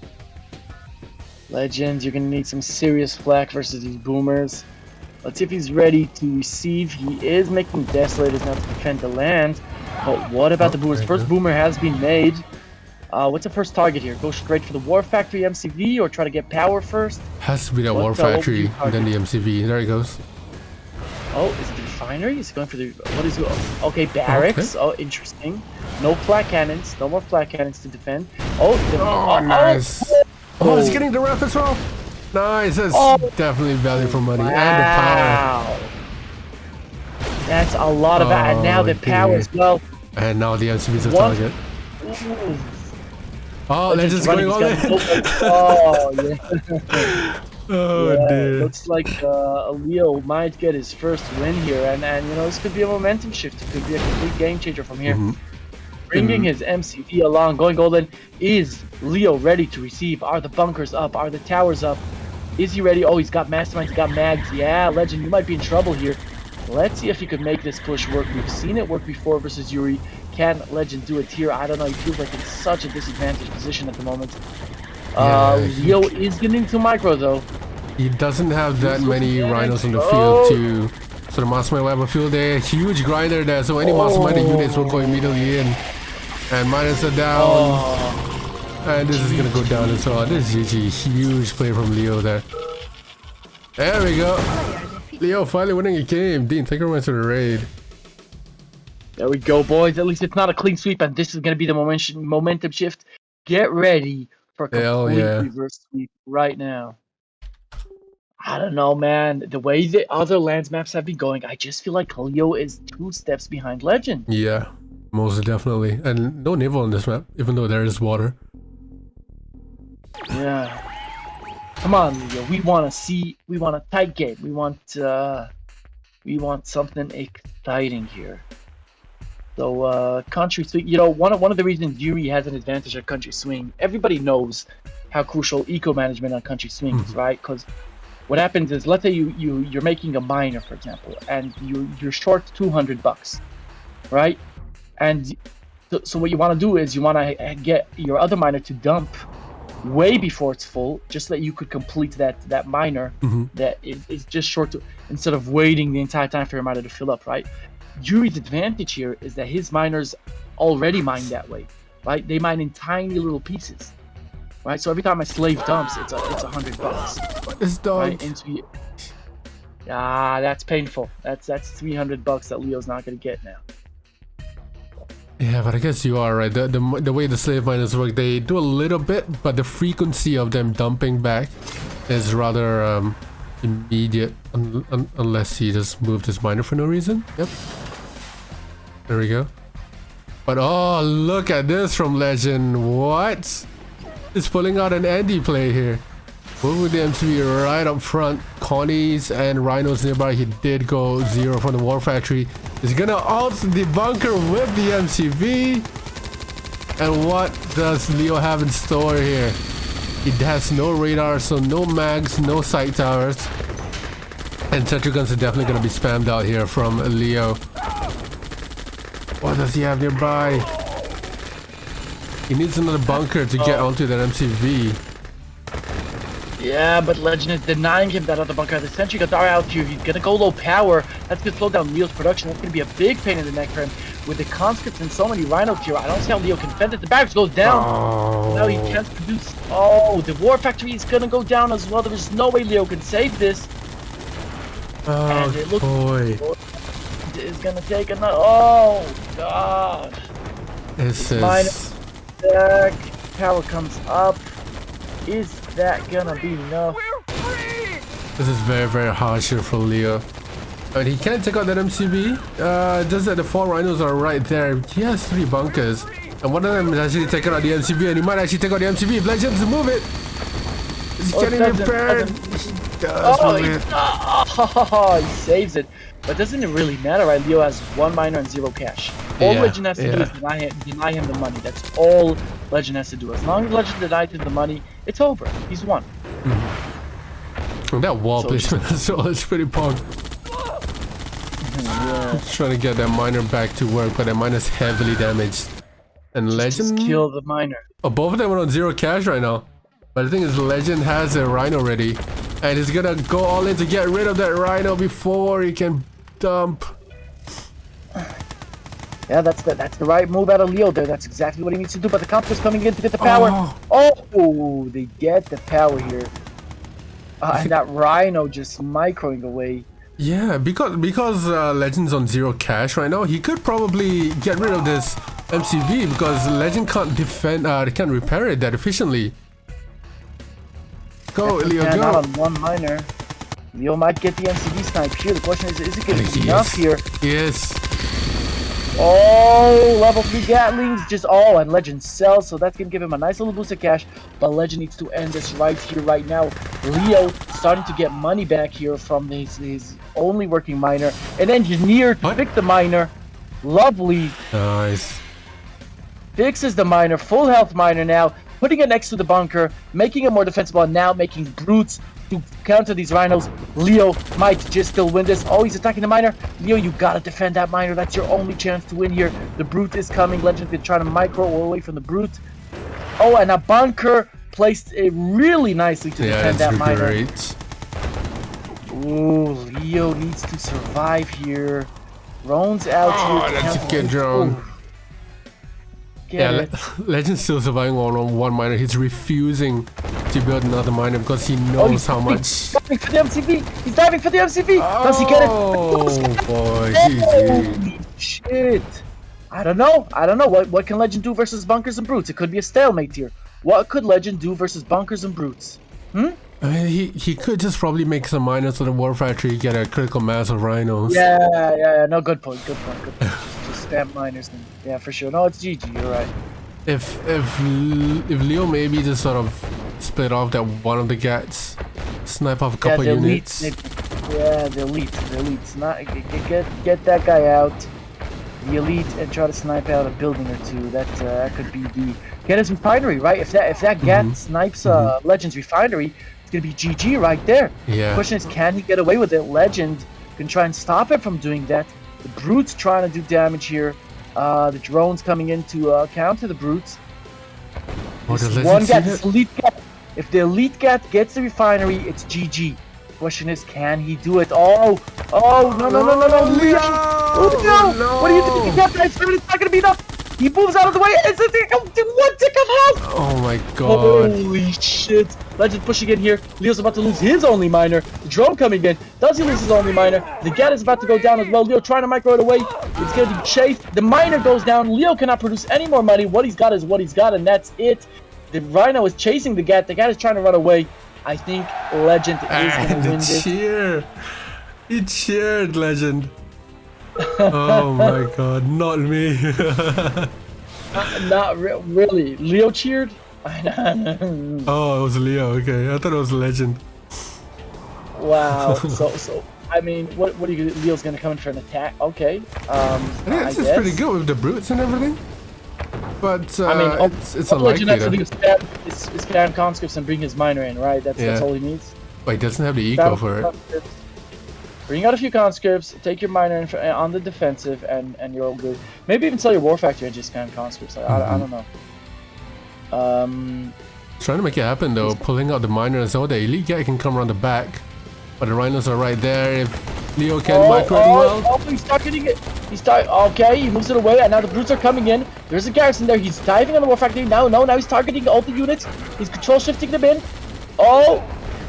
Speaker 2: Legend, you're gonna need some serious flak versus these boomers. Let's see if he's ready to receive. He is making Desolators now to defend the land. But what about the boomers?
Speaker 1: there
Speaker 2: First
Speaker 1: you go.
Speaker 2: boomer has been made. What's the first target here? Go straight for the War Factory MCV or try to get power first?
Speaker 1: Has to be that
Speaker 2: What,
Speaker 1: War
Speaker 2: what would you
Speaker 1: Factory, and then the
Speaker 2: target?
Speaker 1: MCV. There he goes.
Speaker 2: Oh, is it the refinery? Is he going for the... What is it? Okay, barracks. Oh, interesting. No flat cannons. No more flat cannons to defend. Oh,
Speaker 1: Oh, nice. Oh, he's getting the ref as well. Nice. That's definitely value for money. And the power.
Speaker 2: Wow. That's a lot of that. And now the power
Speaker 1: dear.
Speaker 2: as well.
Speaker 1: And now the MCV is a
Speaker 2: One-
Speaker 1: target.
Speaker 2: Ooh.
Speaker 1: Oh, let's just going all in.
Speaker 2: Oh, yeah.
Speaker 1: Oh,
Speaker 2: Yeah,
Speaker 1: dear.
Speaker 2: looks like Leo might get his first win here, and you know, this could be a momentum shift. It could be a complete game changer from here. Bringing his MCV along, going golden. Is Leo ready to receive? Are the bunkers up? Are the towers up? Is he ready? Oh, he's got masterminds, he's got mags. Yeah, Legend, you might be in trouble here. Let's see if he could make this push work. We've seen it work before versus Yuri. Can Legend do it here? I don't know. He feels like in such a disadvantaged position at the moment.
Speaker 1: Yeah,
Speaker 2: Leo is getting to micro though.
Speaker 1: He doesn't have that many
Speaker 2: Yeah.
Speaker 1: rhinos on the
Speaker 2: Oh.
Speaker 1: field to sort of mastermind whatever field there. Huge grinder there, so any masterminded units will go immediately in. And minus are down.
Speaker 2: Oh,
Speaker 1: And this is gonna go down as well. This is GG. Huge play from Leo there. There we go. Leo finally winning a game. Dean, take her away to the raid.
Speaker 2: there we go, boys. At least it's not a clean sweep, and this is going to be the momentum shift. Get ready for a
Speaker 1: Hell
Speaker 2: complete
Speaker 1: yeah.
Speaker 2: reverse sweep right now. I don't know, man. The way the other lands maps have been going, I just feel like Leo is 2 steps behind Legend.
Speaker 1: Yeah, most definitely. And no naval on this map, even though there is water.
Speaker 2: Yeah. Come on, Leo. We want a tight game. We want something exciting here. So, country swing. You know, one of the reasons Yuri has an advantage at country swing. Everybody knows how crucial eco management on country swing is, right? Because what happens is, let's say you're making a miner, for example, and you're short $200, right? And so what you want to do is you want to get your other miner to dump way before it's full, just so that you could complete that miner that is just short to, instead of waiting the entire time for your miner to fill up, right? Yuri's advantage here is that his miners already mine that way, right? They mine in tiny little pieces, right? So every time a slave dumps, it's $100,
Speaker 1: It's done.
Speaker 2: right? Into that's painful. That's $300 that Leo's not gonna get now.
Speaker 1: Yeah, but I guess you are right. The way the slave miners work, they do a little bit, but the frequency of them dumping back is rather immediate, unless he just moved his miner for no reason. Yep. There we go. But oh, look at this from Legend. What? He's pulling out an Andy play here. Moving the MCV right up front. Connies and Rhinos nearby. He did go 0 from the War Factory. He's gonna ult the bunker with the MCV. And what does Leo have in store here? He has no radar, so no mags, no sight towers. And sentry guns are definitely gonna be spammed out here from Leo. What does he have nearby? He needs another bunker to get onto that MCV.
Speaker 2: Yeah, but Legend is denying him that other bunker. The sentry guns are out here. He's gonna go low power. That's gonna slow down Leo's production. That's gonna be a big pain in the neck for him. With the conscripts and so many rhinos here, I don't see how Leo can fend it. The barracks goes down.
Speaker 1: Oh.
Speaker 2: Now he can't produce. Oh, the war factory is gonna go down as well. There's no way Leo can save this.
Speaker 1: Oh,
Speaker 2: And it looks
Speaker 1: boy.
Speaker 2: is gonna take another. Oh god.
Speaker 1: This
Speaker 2: minus-
Speaker 1: is...
Speaker 2: Deck. Power comes up. Is that gonna be enough?
Speaker 1: This is very, very harsh here for Leo. And he can't take out that MCV. Just that the 4 rhinos are right there. He has 3 bunkers. And one of them is actually taking out the MCV. And he might actually take out the MCV if Legends move it. He can't even repair it. He does move it.
Speaker 2: He saves it. But doesn't it really matter, right? Leo has 1 miner and 0 cash. All
Speaker 1: Yeah,
Speaker 2: Legend has to do is deny him the money. That's all Legend has to do. As long as Legend denies him the money, it's over. He's won.
Speaker 1: And that wall
Speaker 2: So
Speaker 1: placement as well is pretty pog.
Speaker 2: Yeah.
Speaker 1: Trying to get that miner back to work, but that miner's heavily damaged. And
Speaker 2: Just
Speaker 1: Legend...
Speaker 2: kill the miner.
Speaker 1: Oh, both of them are on 0 cash right now. But the thing is, Legend has a rhino ready. And he's gonna go all in to get rid of that rhino before he can dump.
Speaker 2: Yeah, that's the right move out of Leo there. That's exactly what he needs to do. But the counter's coming in to get the power. Oh, they get the power here. And that Rhino just microing away.
Speaker 1: Yeah, because Legend's on 0 cash right now, he could probably get rid of this MCV because Legend can't defend, can't repair it that efficiently. Go, Leo, go!
Speaker 2: Not on one miner. Leo might get the MCV snipe here. The question is it going to be enough here?
Speaker 1: Yes.
Speaker 2: Oh, level 3 Gatlings, just and Legend sells, so that's gonna give him a nice little boost of cash. But Legend needs to end this right here, right now. Leo starting to get money back here from his only working miner. An engineer to fix the miner. Lovely.
Speaker 1: Nice.
Speaker 2: Fixes the miner, full health miner now, putting it next to the bunker, making it more defensible, and now making brutes to counter these rhinos. Leo might just still win this. Oh, he's attacking the miner. Leo, you gotta defend that miner. That's your only chance to win here. The brute is coming. Legend's gonna try to micro away from the brute. Oh, and a bunker placed it really nicely to defend that miner.
Speaker 1: Great.
Speaker 2: Ooh, Leo needs to survive here. Drone's out here.
Speaker 1: That's a good drone. Yeah, Legend's still surviving on one miner. He's refusing to build another miner because he knows how much.
Speaker 2: He's diving for the MCV. He's diving for the MCV. Does he get it?
Speaker 1: Oh boy,
Speaker 2: Holy shit! I don't know. What can Legend do versus bunkers and brutes? It could be a stalemate here. What could Legend do versus bunkers and brutes?
Speaker 1: I mean, he could just probably make some miners to the war factory, get a critical mass of rhinos.
Speaker 2: Yeah. No, good point. Just spam miners then. Yeah, for sure. No, it's GG. You're right.
Speaker 1: If Leo maybe just sort of split off that one of the gats, snipe off a couple units.
Speaker 2: The elite. Not get that guy out. The elite and try to snipe out a building or two. That could be get his refinery, right? If that gat snipes Legend's refinery, it's gonna be GG right there.
Speaker 1: Yeah.
Speaker 2: The question is, can he get away with it? Legend can try and stop it from doing that. The brute's trying to do damage here. The drone's coming in to counter the brutes. One gat, this elite gat. If the elite gat gets the refinery, it's GG. Question is, can he do it? Oh no, Leo! Oh no! What are you doing? It's not gonna be enough. He moves out of the way. It's a one tick of health.
Speaker 1: Oh my god!
Speaker 2: Holy shit! Legend pushing in here. Leo's about to lose his only miner. The drone coming in. Does he lose his only miner? The gat is about to go down as well. Leo trying to micro it away. It's going to be chased. The miner goes down. Leo cannot produce any more money. What he's got is what he's got, and that's it. The rhino is chasing the gat. The gat is trying to run away. I think Legend is going to win this.
Speaker 1: He cheered, Legend. Oh my god, not me.
Speaker 2: Not really. Leo cheered?
Speaker 1: Oh, it was Leo. Okay, I thought it was Legend.
Speaker 2: Wow. So I mean, what are you? Leo's gonna come in for an attack? Okay.
Speaker 1: I think this is pretty good with the brutes and everything. But I mean, it's unlikely.
Speaker 2: Legend has to do is spam conscripts and bring his miner in, right? That's all he needs.
Speaker 1: Wait, doesn't have the eco for it.
Speaker 2: Bring out a few conscripts, take your miner in on the defensive, and you're all good. Maybe even sell your war factory and just spam conscripts. I don't know.
Speaker 1: Trying to make it happen though, pulling out the miner so the elite guy can come around the back. But the rhinos are right there. If Leo can micro it well.
Speaker 2: He's targeting it. Okay, he moves it away, and now the brutes are coming in. There's a garrison there. He's diving on the war factory. Now he's targeting all the units. He's control shifting them in. Oh,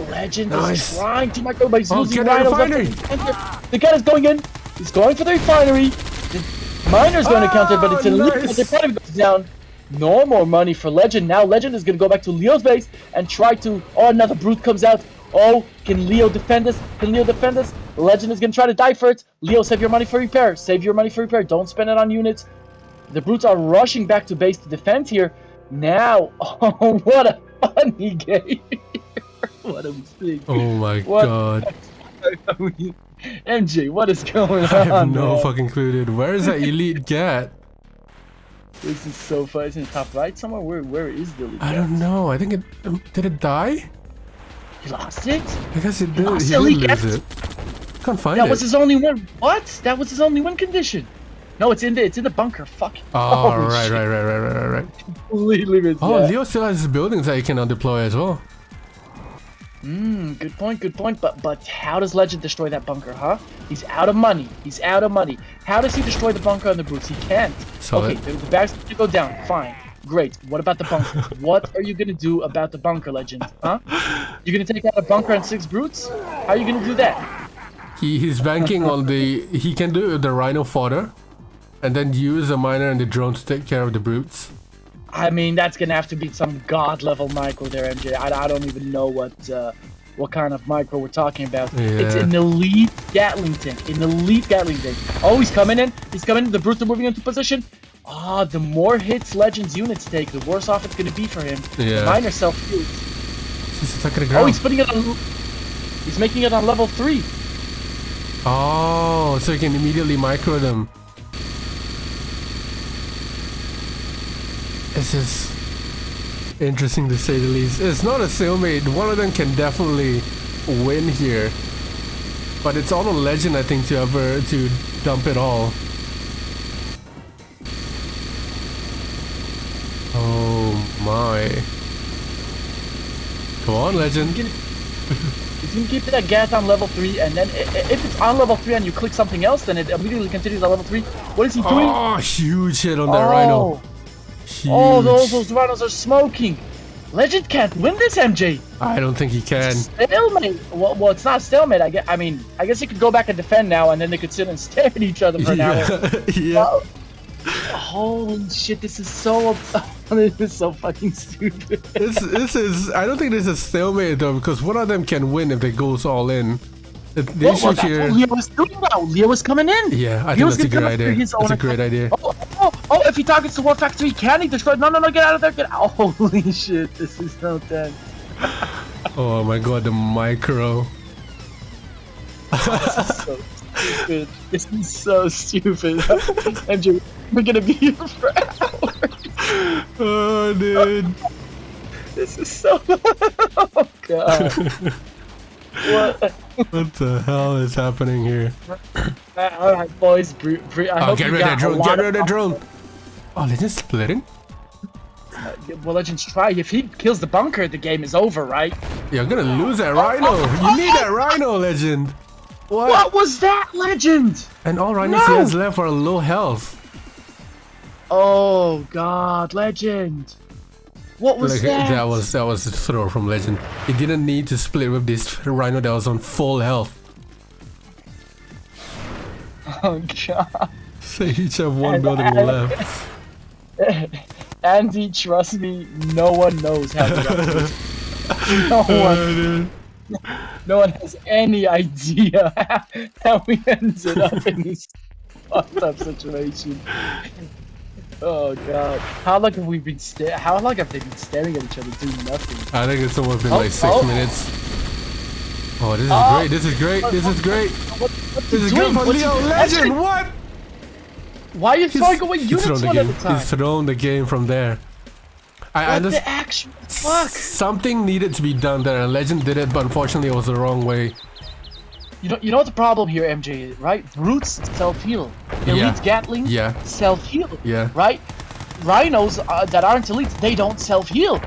Speaker 2: Legend is trying to micro, but he's losing rhinos. The cat is going in. He's going for the refinery. The miner's going to counter, but it's a elite. The refinery goes down. No more money for Legend. Now Legend is going to go back to Leo's base and try to... Oh, another brute comes out. Oh, can Leo defend this? Legend is going to try to die for it. Leo, save your money for repair. Don't spend it on units. The brutes are rushing back to base to defend here. Now, oh, what a funny game. What a mistake.
Speaker 1: Oh my god.
Speaker 2: MJ, what is going on?
Speaker 1: I have no fucking clue, dude. Where is that elite gat?
Speaker 2: This is so funny. It's in the top right somewhere. Where is the elite gat?
Speaker 1: I don't know. I think it... did it die?
Speaker 2: He lost it?
Speaker 1: I guess it did. He did lose it. Can't find it.
Speaker 2: That was his only win. What? That was his only win condition. No, it's in the bunker. Fuck.
Speaker 1: Oh, right.
Speaker 2: Completely missed.
Speaker 1: Oh, Leo still has his buildings that he cannot deploy as well.
Speaker 2: Good point, good point. But how does Legend destroy that bunker, huh? He's out of money. He's out of money. How does he destroy the bunker on the brutes? He can't.
Speaker 1: Solid.
Speaker 2: Okay, the barracks need to go down. Fine. Great. What about the bunker? What are you gonna do about the bunker, Legend? Huh? You're gonna take out a bunker and 6 brutes? How are you gonna do that?
Speaker 1: He's banking on the... He can do the rhino fodder. And then use the miner and the drone to take care of the brutes.
Speaker 2: I mean, that's gonna have to be some god level micro there, MJ. I don't even know what kind of micro we're talking about.
Speaker 1: Yeah.
Speaker 2: It's an elite Gatling tank. An elite Gatling tank. Oh, he's coming in. He's coming in. The brutes are moving into position. Ah, the more hits Legend's units take, the worse off it's gonna be for him.
Speaker 1: Yeah.
Speaker 2: The miner self-heals.
Speaker 1: He's attacking the ground.
Speaker 2: Oh, he's putting it on... He's making it on level 3.
Speaker 1: Oh, so he can immediately micro them. This is interesting to say the least. It's not a stalemate. One of them can definitely win here. But it's all on Legend, I think, to dump it all. Oh my. Come on, Legend.
Speaker 2: He's gonna keep that gas on level 3, and then if it's on level 3 and you click something else, then it immediately continues on level 3. What is he doing?
Speaker 1: Oh, huge hit on that rhino. Huge.
Speaker 2: Oh, those rhinos are smoking. Legend can't win this, MJ.
Speaker 1: I don't think he can.
Speaker 2: Stalemate. Well, it's not stalemate. I guess he could go back and defend now, and then they could sit and stare at each other for an hour.
Speaker 1: Yeah.
Speaker 2: Holy shit! This is so. This is so fucking stupid.
Speaker 1: This is. I don't think this is stalemate though, because one of them can win if it goes all in. The
Speaker 2: Well,
Speaker 1: issue
Speaker 2: that's
Speaker 1: here.
Speaker 2: what Leo was doing now. Leo was coming in.
Speaker 1: Yeah, I
Speaker 2: Leo's
Speaker 1: think that's a good
Speaker 2: gonna come
Speaker 1: idea.
Speaker 2: after his
Speaker 1: That's a
Speaker 2: own
Speaker 1: great idea.
Speaker 2: Oh, if he targets the War Factory, can he destroy it? No, get out of there, get out. Holy shit, this is so tense.
Speaker 1: Oh my god, the micro.
Speaker 2: This is so stupid. MJ, we're gonna be here for hours.
Speaker 1: Oh, dude.
Speaker 2: This is so... Oh, God.
Speaker 1: What the hell is happening here?
Speaker 2: Alright, boys. I hope
Speaker 1: Get
Speaker 2: you
Speaker 1: rid of
Speaker 2: got
Speaker 1: that drone.
Speaker 2: a lot
Speaker 1: Get rid of that drone. Oh, they're just splitting?
Speaker 2: Well, Legends try. If he kills the bunker, the game is over, right?
Speaker 1: You're gonna lose that rhino. You need that rhino, Legend.
Speaker 2: What was that, Legend?
Speaker 1: And all rhinos he has left are low health.
Speaker 2: Oh, God, Legend. What was that?
Speaker 1: That was a throw from Legend. He didn't need to split with this rhino that was on full health.
Speaker 2: Oh, God.
Speaker 1: So you each have one building left.
Speaker 2: Andy, trust me, no one knows how to do this. No one has any idea how we ended up in this fucked up situation. Oh God! How long have we been How long have they been staring at each other doing nothing?
Speaker 1: I think it's almost been like 6 minutes. Oh, this is great! This is great! This is great! This is good for Leo Legend. What?
Speaker 2: Why are you throwing away units one at a time?
Speaker 1: He's thrown the game from there.
Speaker 2: What the actual fuck?
Speaker 1: Something needed to be done there, and Legend did it, but unfortunately it was the wrong way.
Speaker 2: You know what the problem here, MJ, is, right? Brutes self-heal. Elite Gatling self-heal.
Speaker 1: Yeah.
Speaker 2: Right? Rhinos that aren't elite, they don't self-heal.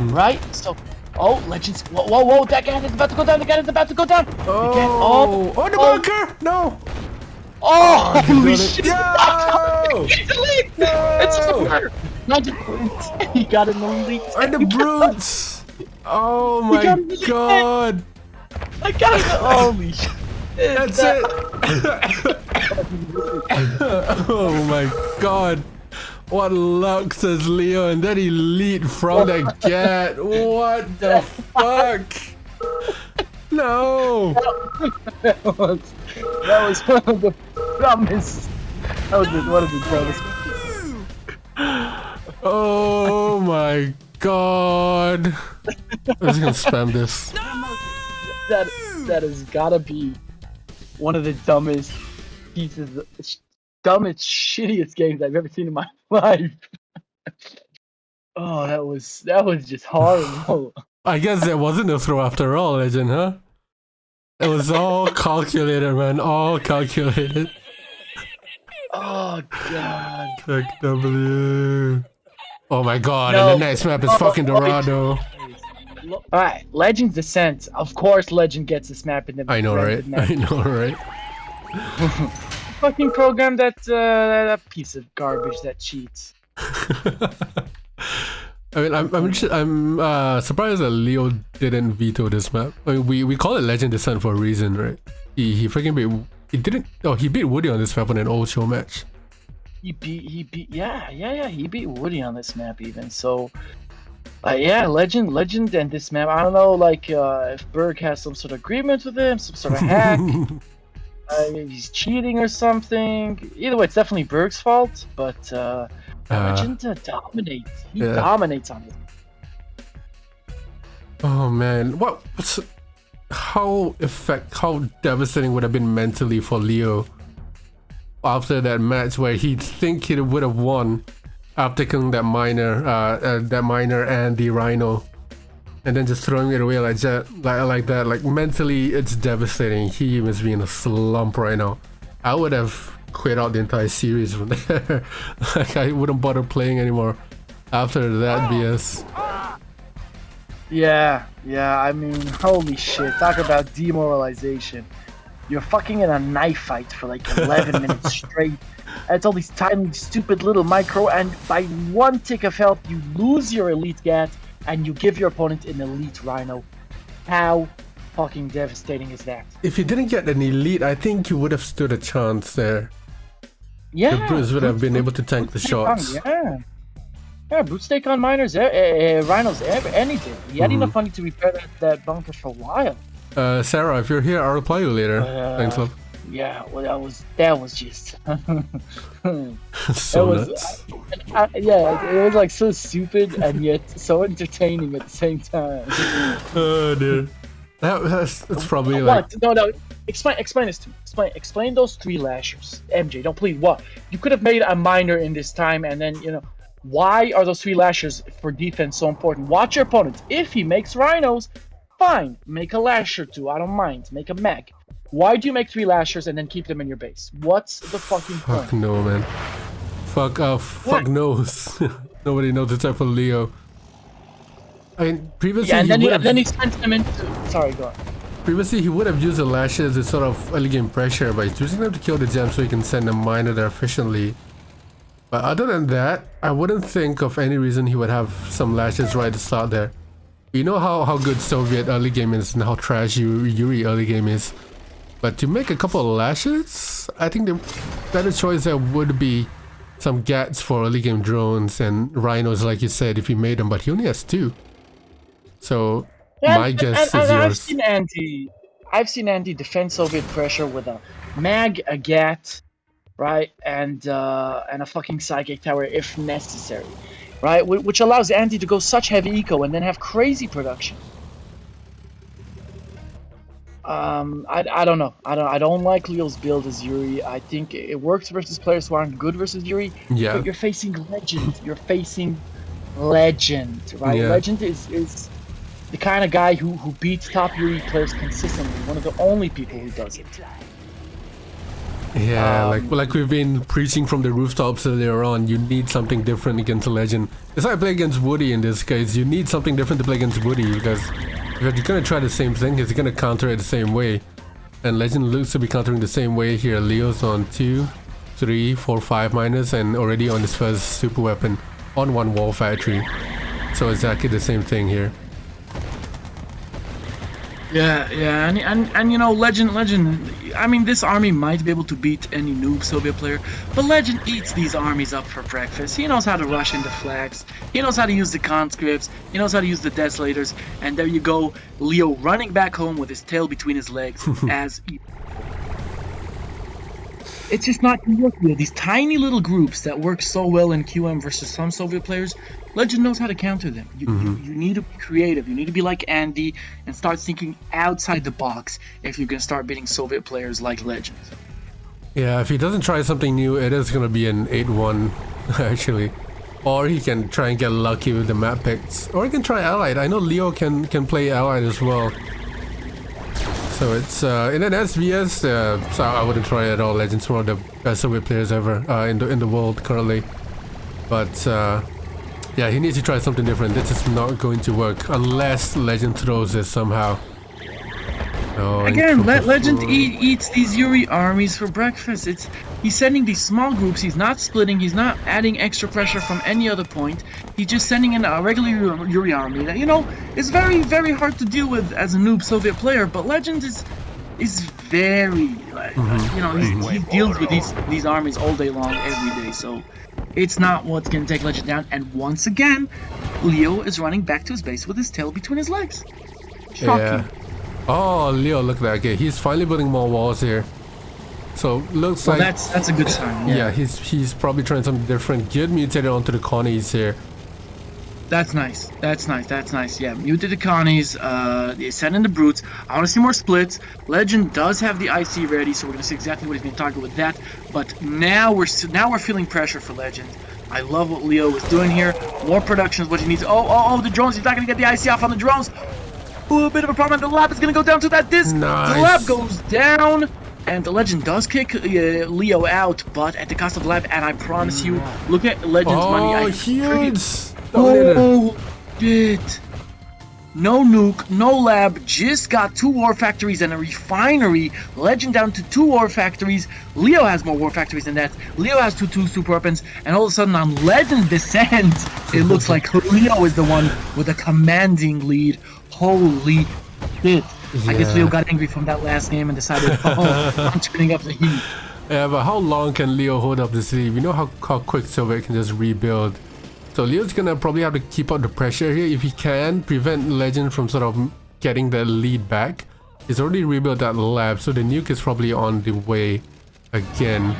Speaker 2: Right? So, oh, Legends. Whoa, that guy is about to go down. The guy is about to go down.
Speaker 1: Oh, the bunker! No!
Speaker 2: Oh, holy shit!
Speaker 1: No!
Speaker 2: It's elite! It's over! He got an elite.
Speaker 1: And the brutes! Oh my god!
Speaker 2: I got it! Holy shit!
Speaker 1: That's it! Oh my god! What luck, says Leo, and then elite from the get. What the fuck? No!
Speaker 2: That was one of the dumbest. That was one of the dumbest.
Speaker 1: Oh my god! I'm just gonna spam this.
Speaker 2: That has gotta be one of the dumbest pieces, dumbest, shittiest games I've ever seen in my life. Oh, that was just horrible.
Speaker 1: I guess that wasn't a throw after all, Legend, huh? It was all calculated, man. All calculated.
Speaker 2: Oh god.
Speaker 1: Click W. Oh my god, and the next map is fucking Dorado.
Speaker 2: Alright, Legend's Descent. Of course, Legend gets this map in the
Speaker 1: I know, right?
Speaker 2: rented map.
Speaker 1: I know, right?
Speaker 2: Fucking program that piece of garbage that cheats.
Speaker 1: I mean, I'm surprised that Leo didn't veto this map. I mean, we call it Legend Descent for a reason, right? He freaking beat. He didn't. Oh, he beat Woody on this map on an old show match.
Speaker 2: He beat. He beat Woody on this map even. So, yeah, Legend, and this map. I don't know, like if Berg has some sort of agreement with him, some sort of hack. He's cheating or something. Either way, it's definitely Berg's fault. But Legend dominates. He dominates on it.
Speaker 1: Oh man, how devastating would have been mentally for Leo after that match where he'd think he would have won after killing that miner and the Rhino, and then just throwing it away like that. Like mentally, it's devastating. He must be in a slump right now. I would have quit out the entire series from there. Like I wouldn't bother playing anymore after that BS.
Speaker 2: Yeah, I mean, holy shit, talk about demoralization. You're fucking in a knife fight for like 11 minutes straight. It's all these tiny, stupid little micro, and by one tick of health, you lose your elite gat, and you give your opponent an elite Rhino. How fucking devastating is that?
Speaker 1: If you didn't get an elite, I think you would have stood a chance there.
Speaker 2: Yeah,
Speaker 1: the Bruce would have been able to tank the shots.
Speaker 2: Yeah, boot stake on miners, Rhinos, anything. He had enough money to repair that bunker for a while.
Speaker 1: Sarah, if you're here, I'll reply you later. Thanks, love.
Speaker 2: Yeah, well, that was just
Speaker 1: so nuts.
Speaker 2: It was like so stupid and yet so entertaining at the same time.
Speaker 1: Oh dear, that's probably like
Speaker 2: no. Explain this to me. Explain those 3 lashers. MJ, don't please. What? You could have made a miner in this time, and then why are those 3 lashers for defense so important? Watch your opponent. If he makes Rhinos, fine. Make a lasher 2. I don't mind. Make a mag. Why do you make 3 lashers and then keep them in your base? What's the fucking point?
Speaker 1: Fuck no, man. Fuck knows. Nobody knows the type of Leo. I mean, previously
Speaker 2: and then he sends them into. Sorry, go on.
Speaker 1: Previously, he would have used the lashes as sort of early game pressure, but he's using them to kill the gem so he can send a miner there efficiently. But other than that, I wouldn't think of any reason he would have some lashes right at the start there. You know how good Soviet early game is and how trash Yuri early game is. But to make a couple of lashes, I think the better choice there would be some gats for early game drones and Rhinos, like you said, if he made them. But he only has 2. So my guess is yours.
Speaker 2: I've seen Andy defend Soviet pressure with a mag, a gat, right, and a fucking psychic tower if necessary, right, which allows Andy to go such heavy eco and then have crazy production. I don't know. I don't like Leo's build as Yuri. I think it works versus players who aren't good versus Yuri.
Speaker 1: Yeah.
Speaker 2: But you're facing Legend. Right?
Speaker 1: Yeah.
Speaker 2: Legend is the kind of guy who beats top Yuri players consistently. One of the only people who does it.
Speaker 1: Yeah, like we've been preaching from the rooftops earlier on, you need something different against a Legend. It's like I play against Woody in this case. You need something different to play against Woody because if you're gonna try the same thing, he's gonna counter it the same way. And Legend looks to be countering the same way here. Leo's on 2, 3, 4, 5 miners and already on his first super weapon on 1 wall factory. So exactly the same thing here.
Speaker 2: Yeah, and Legend, I mean, this army might be able to beat any noob Soviet player, but Legend eats these armies up for breakfast. He knows how to rush into flags, he knows how to use the conscripts, he knows how to use the desolators, and there you go, Leo running back home with his tail between his legs as it's just not gonna work with these tiny little groups that work so well in QM versus some Soviet players. Legend knows how to counter them. You need to be creative. You need to be like Andy and start thinking outside the box if you're gonna start beating Soviet players like Legend.
Speaker 1: Yeah, if he doesn't try something new, it is gonna be an 8-1 actually. Or he can try and get lucky with the map picks. Or he can try Allied. I know Leo can play Allied as well. So it's in an SVS, so I wouldn't try it at all. Legend's one of the best Soviet players ever in the world currently. But Yeah, he needs to try something different. This is not going to work unless Legend throws it somehow. Oh,
Speaker 4: Again, Legend eats these Yuri armies for breakfast. He's sending these small groups. He's not splitting. He's not adding extra pressure from any other point. He's just sending in a regular Yuri army that, you know, is very, very hard to deal with as a noob Soviet player. But Legend is very, you know, he deals with these armies all day long, every day. So it's not what's going to take Legend down. And once again, Leo is running back to his base with his tail between his legs. Shocking.
Speaker 1: Yeah. Oh, Leo, look at that. Okay, he's finally building more walls here. So looks like
Speaker 4: that's a good sign.
Speaker 1: Yeah, he's probably trying something different. Get mutated onto the Connies here.
Speaker 4: That's nice. That's nice. Yeah, muted the Connies. They send in the brutes. I want to see more splits. Legend does have the IC ready, so we're gonna see exactly what he's gonna target with that. But now we're feeling pressure for Legend. I love what Leo is doing here. More production is what he needs. Oh, the drones. He's not gonna get the IC off on the drones. Ooh, a bit of a problem. The lab is gonna go down to that disc.
Speaker 1: Nice.
Speaker 4: The lab goes down. And the Legend does kick Leo out, but at the cost of the lab. And I promise you, look at Legend's money.
Speaker 1: Oh, huge!
Speaker 4: Oh, shit. No nuke, no lab, just got 2 war factories and a refinery. Legend down to 2 war factories. Leo has more war factories than that. Leo has 2 super weapons. And all of a sudden on Legend descent, it looks like Leo is the one with a commanding lead. Holy shit.
Speaker 1: Yeah.
Speaker 4: I guess Leo got angry from that last game and decided, I'm turning up the heat.
Speaker 1: Yeah, but how long can Leo hold up this lead? We know how quick Soviet can just rebuild. So Leo's gonna probably have to keep up the pressure here. If he can prevent Legend from sort of getting the lead back. He's already rebuilt that lab, so the nuke is probably on the way again.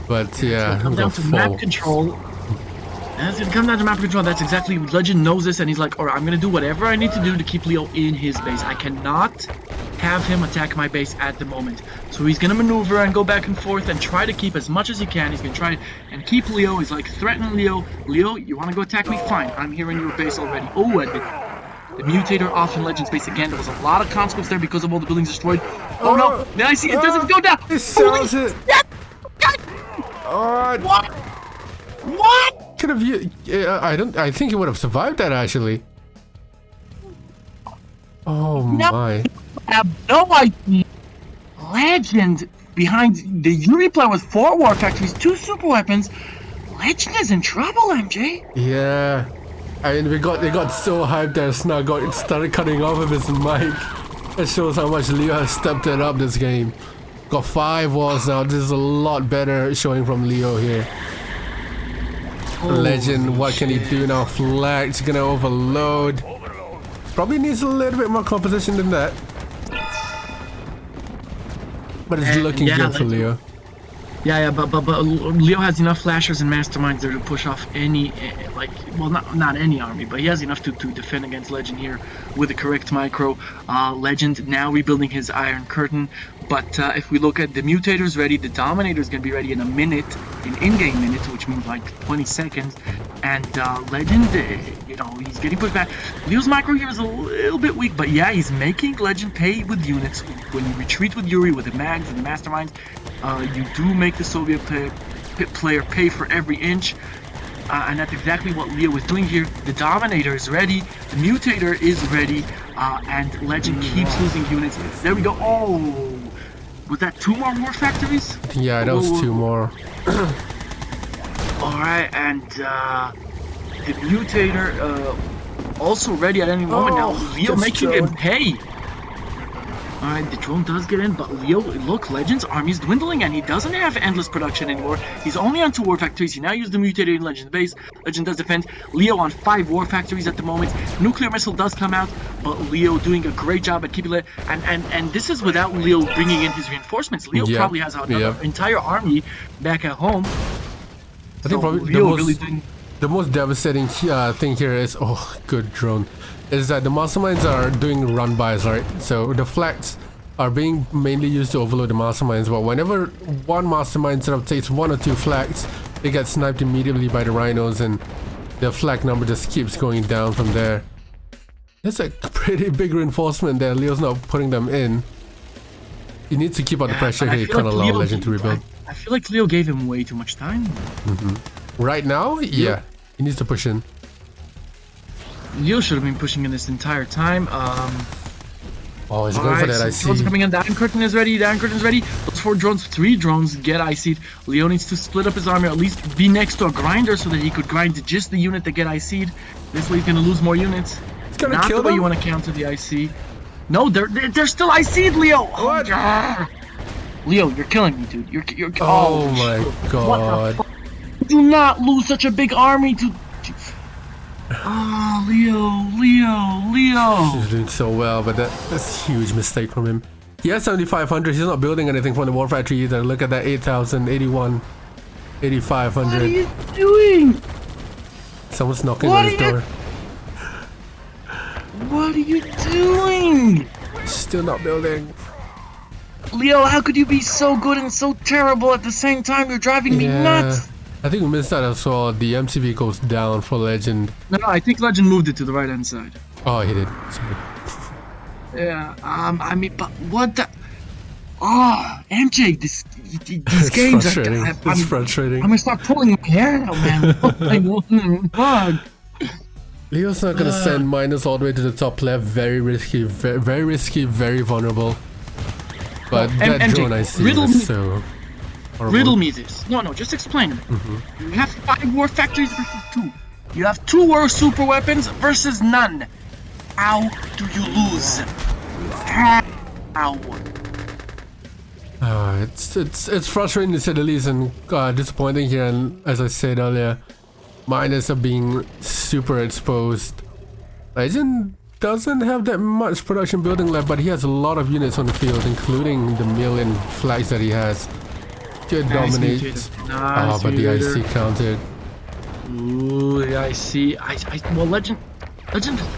Speaker 1: But yeah,
Speaker 4: so come down to map control. And it's gonna come down to map control. That's exactly, Legend knows this, and he's like, alright, I'm gonna do whatever I need to do to keep Leo in his base. I cannot have him attack my base at the moment. So he's gonna maneuver and go back and forth and try to keep as much as he can. He's gonna try and keep Leo. He's like threatening Leo. Leo, you wanna go attack me? Fine, I'm here in your base already. Oh, and the mutator off in Legend's base again. There was a lot of consequence there because of all the buildings destroyed. Oh no, now I see it doesn't go down.
Speaker 1: It sells it.
Speaker 4: What?
Speaker 1: Could have you? I think he would have survived that actually. Oh my!
Speaker 4: I have no idea. Legend behind the Yuri plan with 4 war factories, 2 super weapons. Legend is in trouble, MJ.
Speaker 1: Yeah, I mean they got so hyped that Snark started cutting off of his mic. It shows how much Leo has stepped it up this game. Got 5 walls now. This is a lot better showing from Leo here. Legend, what can he do now? Flag's gonna overload. Probably needs a little bit more composition than that. But it's looking good for Leo.
Speaker 4: Yeah, but Leo has enough flashers and masterminds there to push off any, like, well, not any army, but he has enough to defend against Legend here with the correct micro. Legend now rebuilding his Iron Curtain, but if we look at the mutators ready, the Dominator's gonna be ready in a minute, in-game minutes, which means like 20 seconds, and Legend, you know, he's getting pushed back. Leo's micro here is a little bit weak, but yeah, he's making Legend pay with units. When you retreat with Yuri, with the mags and the masterminds, you do make the Soviet player pay for every inch, and that's exactly what Leo is doing here. The Dominator is ready, the Mutator is ready, and Legend keeps losing units. There we go. Oh, was that 2 more war factories?
Speaker 1: Yeah, that was 2 more.
Speaker 4: Alright, and the Mutator also ready at any moment now. Leo making him pay. Alright, the drone does get in, but Leo, look, Legend's army is dwindling and he doesn't have endless production anymore. He's only on 2 war factories. He now used the mutator in Legend's base. Legend does defend. Leo on 5 war factories at the moment. Nuclear missile does come out, but Leo doing a great job at keeping it. And this is without Leo bringing in his reinforcements. Leo probably has an entire army back at home.
Speaker 1: I think probably the most devastating thing here is, oh, good drone, is that the masterminds are doing run-bys, right? So the flags are being mainly used to overload the masterminds, but whenever one mastermind sort of takes 1 or 2 flags, they get sniped immediately by the rhinos, and the flag number just keeps going down from there. That's a pretty big reinforcement there. Leo's not putting them in. He needs to keep out the pressure here. He can't allow Legend to rebuild.
Speaker 4: I feel like Leo gave him way too much time.
Speaker 1: Right now? Yeah. He needs to push in.
Speaker 4: Leo should have been pushing in this entire time.
Speaker 1: Oh, he's going for that IC.
Speaker 4: Drones coming in. The Iron Curtain is ready. The Iron Curtain is ready. Those 4 drones, 3 drones get IC'd. Leo needs to split up his army, or at least be next to a grinder so that he could grind just the unit that get IC'd. This way he's gonna lose more units.
Speaker 1: He's gonna
Speaker 4: Not
Speaker 1: kill
Speaker 4: the way
Speaker 1: them?
Speaker 4: you want to counter the IC. No, they're still IC'd, Leo.
Speaker 1: What?
Speaker 4: Oh, Leo, you're killing me, dude. You're
Speaker 1: Oh my god.
Speaker 4: do not lose such a big army to. Oh, Leo.
Speaker 1: He's doing so well, but that's a huge mistake from him. He has 7,500. He's not building anything from the war factory either. Look at that, 8,000, 81, 8,500.
Speaker 4: What are you doing?
Speaker 1: Someone's knocking on his door.
Speaker 4: What are you doing?
Speaker 1: Still not building.
Speaker 4: Leo, how could you be so good and so terrible at the same time? You're driving me nuts.
Speaker 1: I think we missed that as well. The MCV goes down for Legend.
Speaker 4: No, I think Legend moved it to the right hand side.
Speaker 1: Oh, he did. Sorry.
Speaker 4: Yeah, I mean, but what the? Oh, MJ, these
Speaker 1: It's
Speaker 4: games
Speaker 1: frustrating.
Speaker 4: I'm
Speaker 1: frustrating.
Speaker 4: gonna start pulling my hair out, man. Fuck.
Speaker 1: Leo's not gonna send miners all the way to the top left. Very risky, very risky, very vulnerable. But that
Speaker 4: MJ,
Speaker 1: drone I see
Speaker 4: riddle
Speaker 1: is
Speaker 4: me-
Speaker 1: so horrible.
Speaker 4: Riddle me this. No, just explain to me. You have 5 war factories versus 2. You have 2 war super weapons versus none. How do you lose? How?
Speaker 1: It's frustrating to say the least, and disappointing here. And as I said earlier, miners are being super exposed. Legend doesn't have that much production building left, but he has a lot of units on the field, including the million flags that he has. Good dominate.
Speaker 4: Nice
Speaker 1: But the IC counted.
Speaker 4: Ooh, the IC. Well, Legend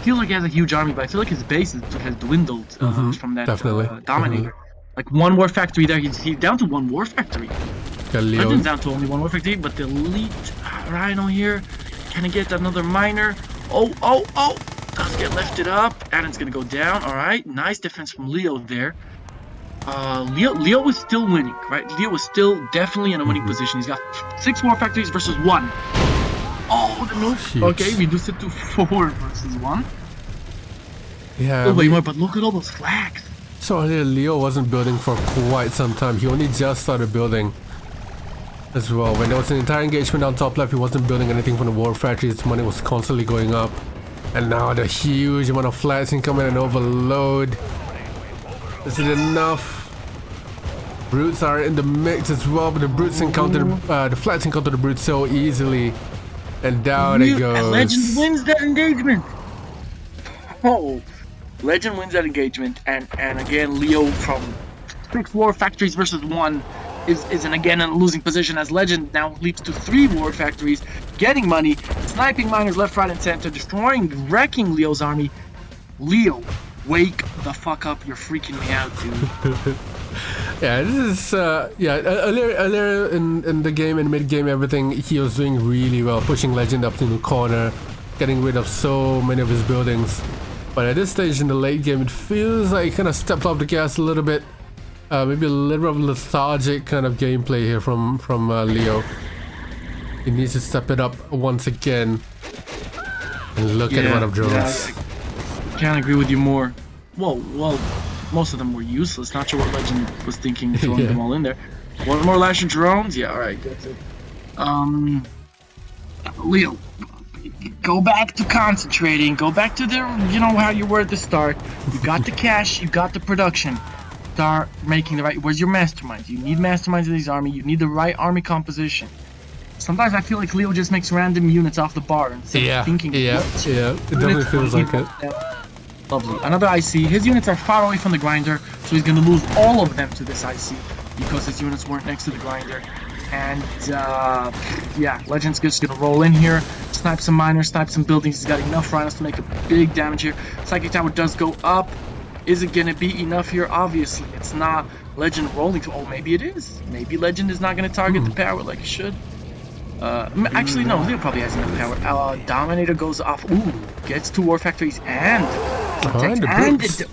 Speaker 4: feels like he has a huge army, but I feel like his base has dwindled from that
Speaker 1: Definitely.
Speaker 4: Dominator. Like 1 war factory there, he's down to 1 war factory.
Speaker 1: Got Leo.
Speaker 4: Legend's down to only 1 war factory, but the elite Rhino here, can I get another miner? Oh! Does get lifted up, and it's gonna go down. All right, nice defense from Leo there. Leo was still winning, right? Leo was still definitely in a winning position. He's got 6 war factories versus 1. Oh, the nuke.
Speaker 1: Huge.
Speaker 4: Okay, reduced it to 4 versus 1.
Speaker 1: Yeah.
Speaker 4: Oh, way more, but look at all those flags.
Speaker 1: So earlier, Leo wasn't building for quite some time. He only just started building as well. When there was an entire engagement on top left, he wasn't building anything from the war factory. His money was constantly going up. And now the huge amount of flags incoming and overload. Is it enough? Brutes are in the mix as well, but the brutes encounter the flags encounter the brutes so easily. And down it goes.
Speaker 4: And Legend wins that engagement. Oh, Legend wins that engagement, and again Leo from 6 war factories versus 1 is again in a losing position, as Legend now leads to 3 war factories, getting money, sniping miners left, right, and center, destroying, wrecking Leo's army. Leo, wake the fuck up! You're freaking me out, dude.
Speaker 1: Yeah, this is earlier in the game and mid game, everything he was doing really well, pushing Legend up to the corner, getting rid of so many of his buildings. But at this stage in the late game, it feels like he kind of stepped off the gas a little bit. Maybe a little bit of lethargic kind of gameplay here from Leo. He needs to step it up once again. And look at the amount of drones.
Speaker 4: I can't agree with you more. Well, most of them were useless. Not sure what Legend was thinking, throwing them all in there. 1 more lash of drones? Yeah, alright, that's it. Leo, go back to concentrating. Go back to how you were at the start. You got the cash, you got the production. Start making the right. Where's your masterminds? You need masterminds in this army. You need the right army composition. Sometimes I feel like Leo just makes random units off the bar instead of thinking.
Speaker 1: Yeah. It definitely feels like it.
Speaker 4: Lovely. Another IC. His units are far away from the grinder, so he's going to lose all of them to this IC because his units weren't next to the grinder. And Legend's just going to roll in here, snipe some miners, snipe some buildings. He's got enough rhinos to make a big damage here. Psychic Tower does go up. Is it going to be enough here? Obviously, it's not. Legend rolling to. Oh, maybe it is. Maybe Legend is not going to target the power like it should. Actually, no. Leo probably has enough power. Dominator goes off. Ooh, gets 2 war factories and
Speaker 1: and the
Speaker 4: and
Speaker 1: brutes.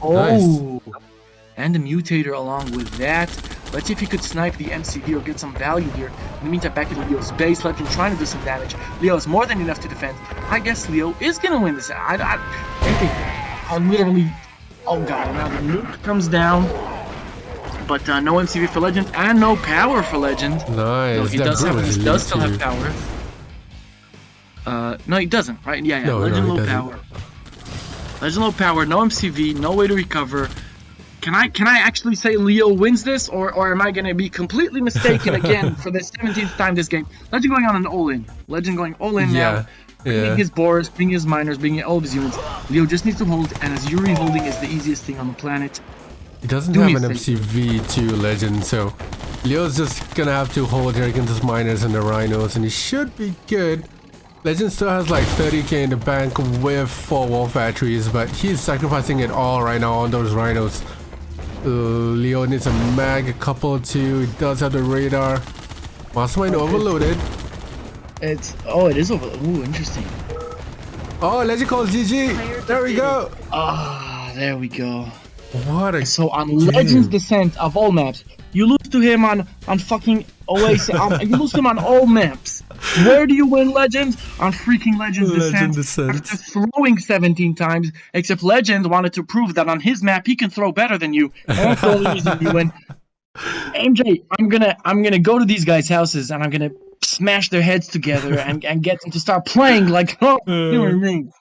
Speaker 4: and the mutator along with that. Let's see if he could snipe the MCV or get some value here. In the meantime, back in Leo's base, Legend trying to do some damage. Leo is more than enough to defend. I guess Leo is gonna win this. I literally, oh god, now the nuke comes down. But no MCV for Legend and no power for Legend.
Speaker 1: Nice.
Speaker 4: No, he does still have power. No, he doesn't, right? Yeah,
Speaker 1: No,
Speaker 4: Legend
Speaker 1: he
Speaker 4: low
Speaker 1: doesn't.
Speaker 4: power. Legend low power, no MCV, no way to recover. Can I actually say Leo wins this, or am I gonna be completely mistaken again for the 17th time this game? Legend going on an all-in. Legend going all-in now. Bringing his Boris, bringing his miners, bringing all of his units. Leo just needs to hold, and as Yuri holding is the easiest thing on the planet.
Speaker 1: He doesn't have an MCV to Legend, so Leo's just gonna have to hold here against his miners and the rhinos, and he should be good. Legend still has like 30k in the bank with 4 wall factories, but he's sacrificing it all right now on those rhinos. Leo needs a mag, a couple too. He does have the radar. Mastermind overloaded.
Speaker 4: It is overloaded. Ooh, interesting.
Speaker 1: Oh, Legend calls GG. There we go.
Speaker 4: Ah, there we go.
Speaker 1: What a
Speaker 4: So on
Speaker 1: game.
Speaker 4: Legend's Descent of all maps, you lose to him on fucking Oasis. You lose to him on all maps. Where do you win Legend? On freaking Legend's Descent. After throwing 17 times, except Legend wanted to prove that on his map he can throw better than you. And that's the only reason you win. MJ, I'm gonna go to these guys' houses and I'm gonna smash their heads together and get them to start playing like you know what I mean.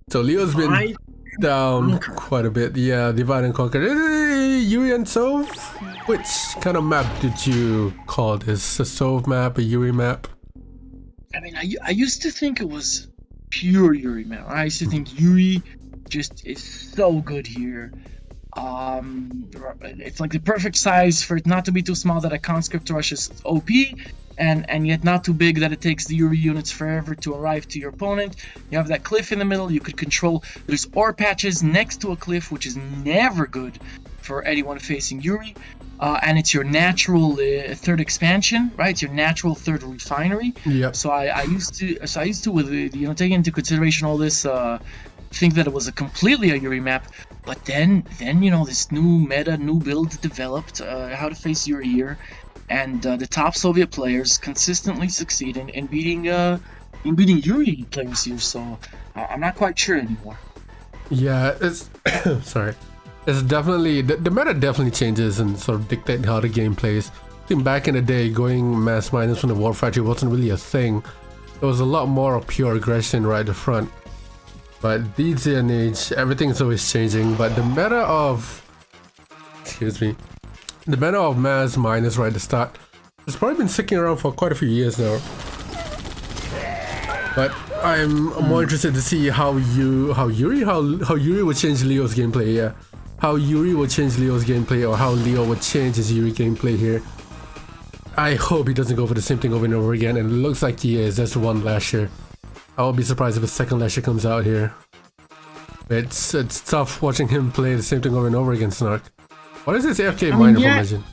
Speaker 1: So Leo's been down quite a bit. Yeah, divide and conquer. Yuri and Sov? Which kind of map did you call this? A Sov map, a Yuri map?
Speaker 4: I mean, I used to think it was pure Yuri map. I used to think Yuri just is so good here. It's like the perfect size for it not to be too small that a conscript rush is OP, and yet not too big that it takes the Yuri units forever to arrive to your opponent. You have that cliff in the middle, you could control. There's ore patches next to a cliff, which is never good for anyone facing Yuri. And it's your natural third expansion, right? It's your natural third refinery.
Speaker 1: Yep.
Speaker 4: So I used to with taking into consideration all this, think that it was completely a Yuri map. But then this new meta, new build developed how to face Yuri here, and the top Soviet players consistently succeed in beating Yuri players here. So I'm not quite sure anymore.
Speaker 1: Yeah, it's sorry. It's definitely the meta definitely changes and sort of dictate how the game plays. I think back in the day, going mass minus from the war factory wasn't really a thing. There was a lot more of pure aggression right at the front. But these day and age, everything's always changing. But the meta of mass minus right at the start has probably been sticking around for quite a few years now. But I'm more interested to see how Yuri would change Leo's gameplay. Yeah. How Yuri will change Leo's gameplay, or how Leo would change his Yuri gameplay here. I hope he doesn't go for the same thing over and over again, and it looks like he is. That's one lasher. I won't be surprised if a second lasher comes out here. It's tough watching him play the same thing over and over again, Snark. What is this AFK miner from Legend?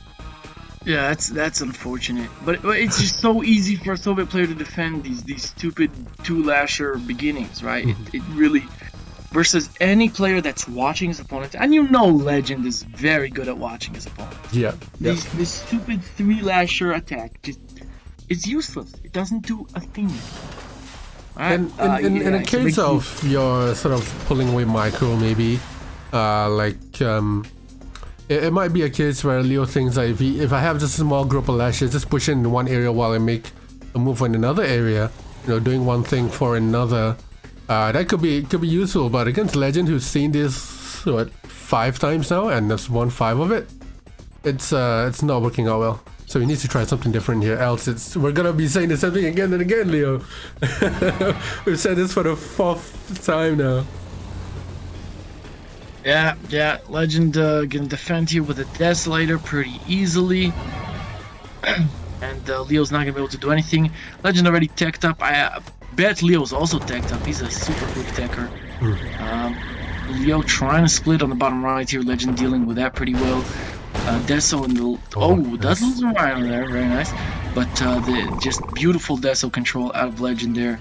Speaker 4: Yeah, that's unfortunate. But it's just so easy for a Soviet player to defend these stupid two lasher beginnings, right? It really... Versus any player that's watching his opponent, and Legend is very good at watching his opponent.
Speaker 1: Yeah.
Speaker 4: This stupid 3-lasher attack just is useless. It doesn't do a thing. Right?
Speaker 1: In a case of your sort of pulling away micro, maybe, it might be a case where Leo thinks that if I have just a small group of lashers, just push in one area while I make a move in another area, doing one thing for another. That could be useful, but against Legend, who's seen this 5 times now and has won 5 of it, it's not working out well. So he needs to try something different here. Else, we're gonna be saying the same thing again and again, Leo. We've said this for the 4th time now.
Speaker 4: Yeah. Legend gonna defend here with a Desolator pretty easily. And Leo's not gonna be able to do anything. Legend already teched up. I bet Leo's also teched up. He's a super quick techer. Leo trying to split on the bottom right here. Legend dealing with that pretty well. Deso in the... does lose a Rhino there. Very nice. But the just beautiful Deso control out of Legend there.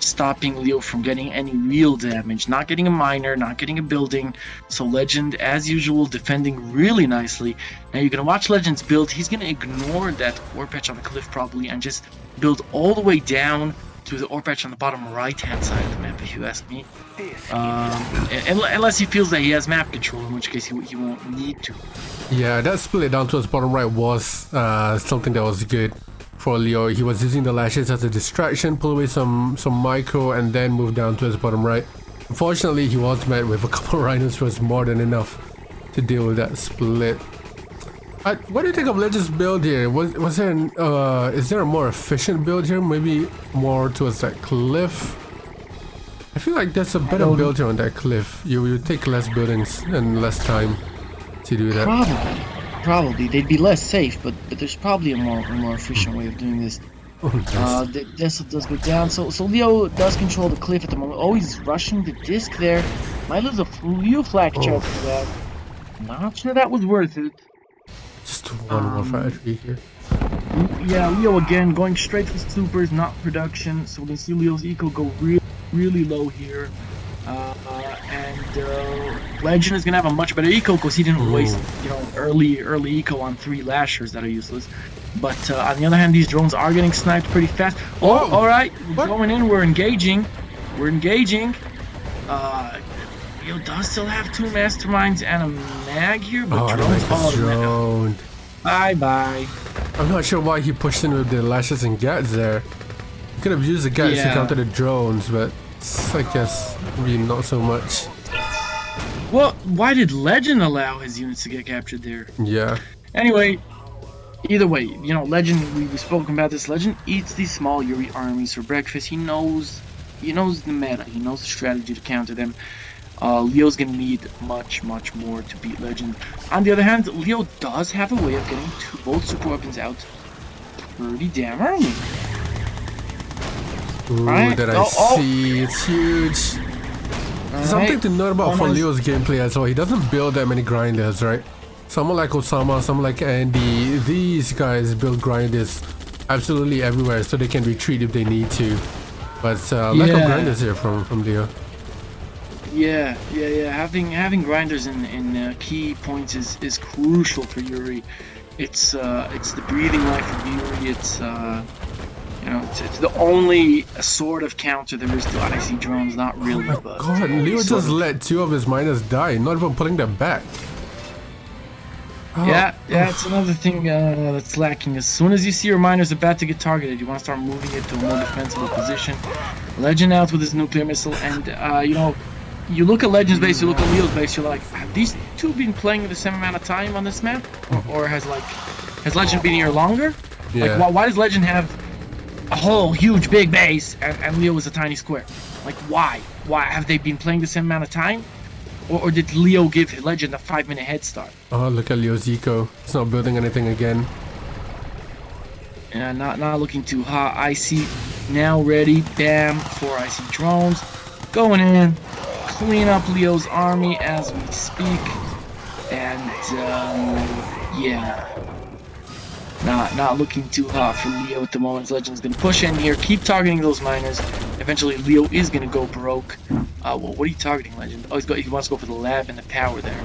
Speaker 4: stopping Leo from getting any real damage, not getting a miner, not getting a building. So Legend, as usual, defending really nicely. Now you're gonna watch Legend's build. He's gonna ignore that ore patch on the cliff probably and just build all the way down to the ore patch on the bottom right-hand side of the map, if you ask me. Unless he feels that he has map control, in which case he won't need to.
Speaker 1: Yeah, that split down towards bottom right was something that was good for Leo. He was using the lashes as a distraction, pull away some micro, and then move down towards bottom right. Unfortunately, he was met with a couple of rhinos, which was more than enough to deal with that split. What do you think of Legend's build here? Was there is there a more efficient build here? Maybe more towards that cliff? I feel like there's a better build here on that cliff. You take less buildings and less time to do that.
Speaker 4: Probably. They'd be less safe, but there's probably a more efficient way of doing this. This does go down. So Leo does control the cliff at the moment. Oh, he's rushing the disc there. Might lose a few flak chance for that. Not sure that was worth it.
Speaker 1: Just one more factory here.
Speaker 4: Yeah, Leo again going straight for supers, not production. So we can see Leo's eco go really low here. Legend is gonna have a much better eco because he didn't waste, early eco on 3 lashers that are useless. But on the other hand, these drones are getting sniped pretty fast. Oh, all right, we're going in. We're engaging. Leo does still have 2 masterminds and a mag here, but drones bye.
Speaker 1: I'm not sure why he pushed in with the lashes and gats there. He could have used the gats to counter the drones, but I guess maybe not so much.
Speaker 4: Well, why did Legend allow his units to get captured there?
Speaker 1: Yeah.
Speaker 4: Anyway, either way, Legend, we've spoken about this. Legend eats these small Yuri armies for breakfast. He knows the meta. He knows the strategy to counter them. Leo's gonna need much more to beat Legend. On the other hand, Leo does have a way of getting both super weapons out pretty damn early.
Speaker 1: Ooh, that I see. It's huge. Something to note about for Leo's gameplay as well. He doesn't build that many grinders, right? Someone like Osama, someone like Andy, these guys build grinders absolutely everywhere so they can retreat if they need to. But lack of grinders here from Leo.
Speaker 4: Yeah. Having grinders in key points is crucial for Yuri. It's the breathing life of Yuri. It's the only sort of counter there is to IC drones. Not really, but
Speaker 1: God, Leo just let 2 of his miners die, not even putting them back.
Speaker 4: It's another thing that's lacking. As soon as you see your miners about to get targeted, you want to start moving it to a more defensible position. Legend out with his nuclear missile, and you look at Legend's base, you look at Leo's base, you're like, have these 2 been playing the same amount of time on this map? Or has Legend been here longer?
Speaker 1: Yeah.
Speaker 4: Like, why does Legend have a whole huge big base and Leo is a tiny square? Like, why? Have they been playing the same amount of time? Or did Leo give Legend a 5-minute head start?
Speaker 1: Oh, look at Leo's eco. He's not building anything again.
Speaker 4: Yeah, not looking too hot. IC now ready. Bam, 4 IC drones. Going in. Clean up Leo's army as we speak. And, not looking too hot for Leo at the moment. Legend's gonna push in here, keep targeting those miners. Eventually, Leo is gonna go broke. What are you targeting, Legend? Oh, he wants to go for the lab and the power there.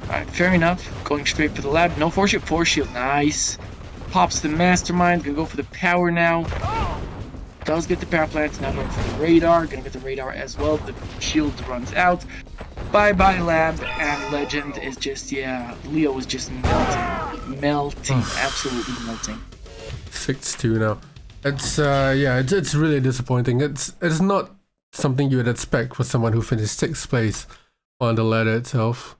Speaker 4: Alright, fair enough. Going straight for the lab. No force shield, nice. Pops the mastermind, gonna go for the power now. Does get the power plant, now going for the radar. Gonna get the radar as well. The shield runs out. Bye-bye lab, and Legend is just, Leo is just melting, absolutely melting.
Speaker 1: 6-2 now. It's really disappointing. It's not something you would expect for someone who finished 6th place on the ladder itself.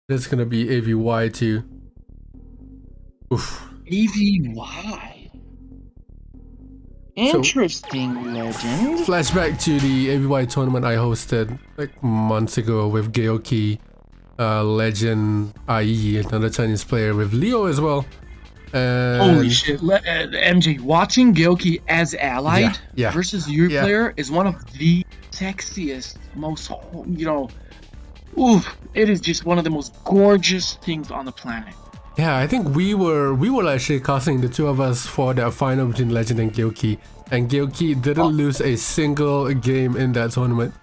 Speaker 1: It's gonna be AVY too. Oof.
Speaker 4: AVY. Interesting, Legend.
Speaker 1: Flashback to the AVY tournament I hosted like months ago with Geoki, Legend, IE, another Chinese player, with Leo as well.
Speaker 4: Holy shit, MJ, watching Geoki as allied versus your player is one of the sexiest, most, it is just one of the most gorgeous things on the planet.
Speaker 1: Yeah, I think we were actually casting the two of us for the final between Legend and Gilkey, and Gilkey didn't lose a single game in that tournament.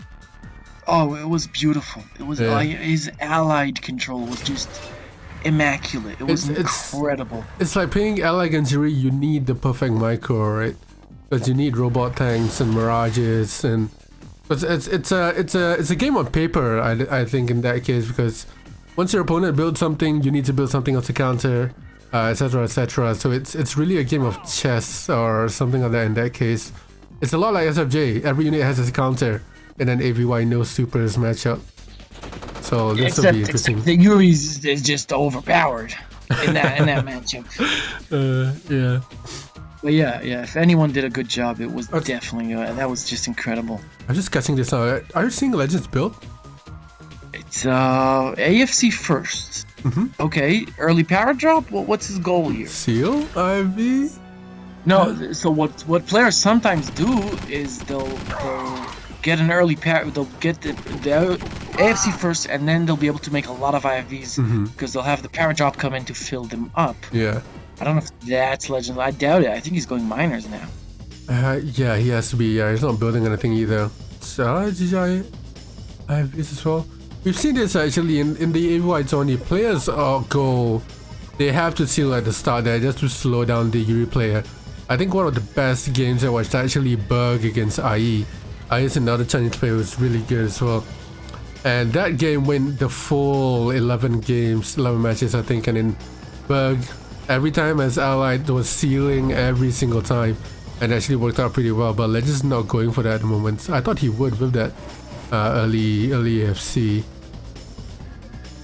Speaker 4: Oh, it was beautiful. It was his allied control was just immaculate. It was incredible.
Speaker 1: It's like playing Ally against Yuri. You need the perfect micro, right? Because you need robot tanks and mirages, and it's a game on paper. I think in that case, because once your opponent builds something, you need to build something else to counter, etc., etc. So it's really a game of chess or something like that. In that case, it's a lot like SFJ. Every unit has its counter, and then AVY no supers matchup. So this will be interesting.
Speaker 4: The Yuri is just overpowered in that matchup.
Speaker 1: Yeah.
Speaker 4: But yeah. If anyone did a good job, it was definitely that was just incredible.
Speaker 1: I'm just catching this now. Are you seeing Legends build?
Speaker 4: It's AFC first. Okay, early power drop. What's his goal here?
Speaker 1: Seal IV?
Speaker 4: No. So what players sometimes do is they'll get an early power. They'll get the AFC first, and then they'll be able to make a lot of IVs because they'll have the power drop come in to fill them up.
Speaker 1: Yeah.
Speaker 4: I don't know if that's Legend. I doubt it. I think he's going minors now.
Speaker 1: Yeah, he has to be. He's not building anything either. So GGI IVs as well. We've seen this actually in the AVY Tony. Players they have to seal at the start there just to slow down the Yuri player. I think one of the best games I watched actually Berg against IE. IE is another Chinese player who's really good as well. And that game went the full 11 matches I think, and in Berg, every time as Allied was sealing every single time, and actually worked out pretty well, but Legend's not going for that at the moment. I thought he would with that early AFC.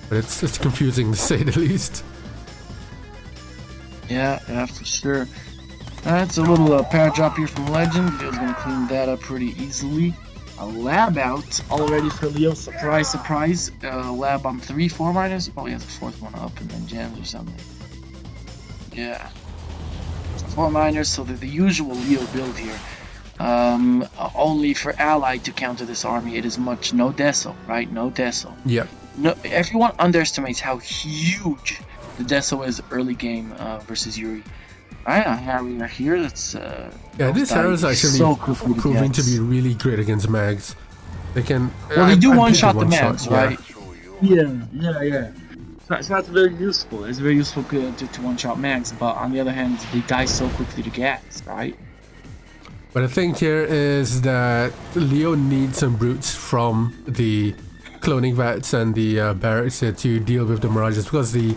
Speaker 1: But it's confusing to say the least.
Speaker 4: Yeah, for sure. That's a little power drop here from Legend. Leo's gonna clean that up pretty easily. A lab out already for Leo. Surprise, surprise. Lab on 3 4 minus. Oh, he has a 4th one up and then jams or something. Yeah. 4 miners, so the usual Leo build here. Only for ally to counter this army, it is much no Deso, right? No Deso.
Speaker 1: Yeah.
Speaker 4: No, everyone underestimates how huge the Deso is early game versus Yuri. Right, Harry are here. That's
Speaker 1: this hero is actually
Speaker 4: so
Speaker 1: proving to be really great against mags. They can.
Speaker 4: Well, they do one-shot the mags, right?
Speaker 1: Yeah.
Speaker 4: So that's very useful. It's very useful to one-shot mags, but on the other hand, they die so quickly to gas, right?
Speaker 1: But the thing here is that Leo needs some brutes from the cloning vats and the barracks to deal with the mirages, because the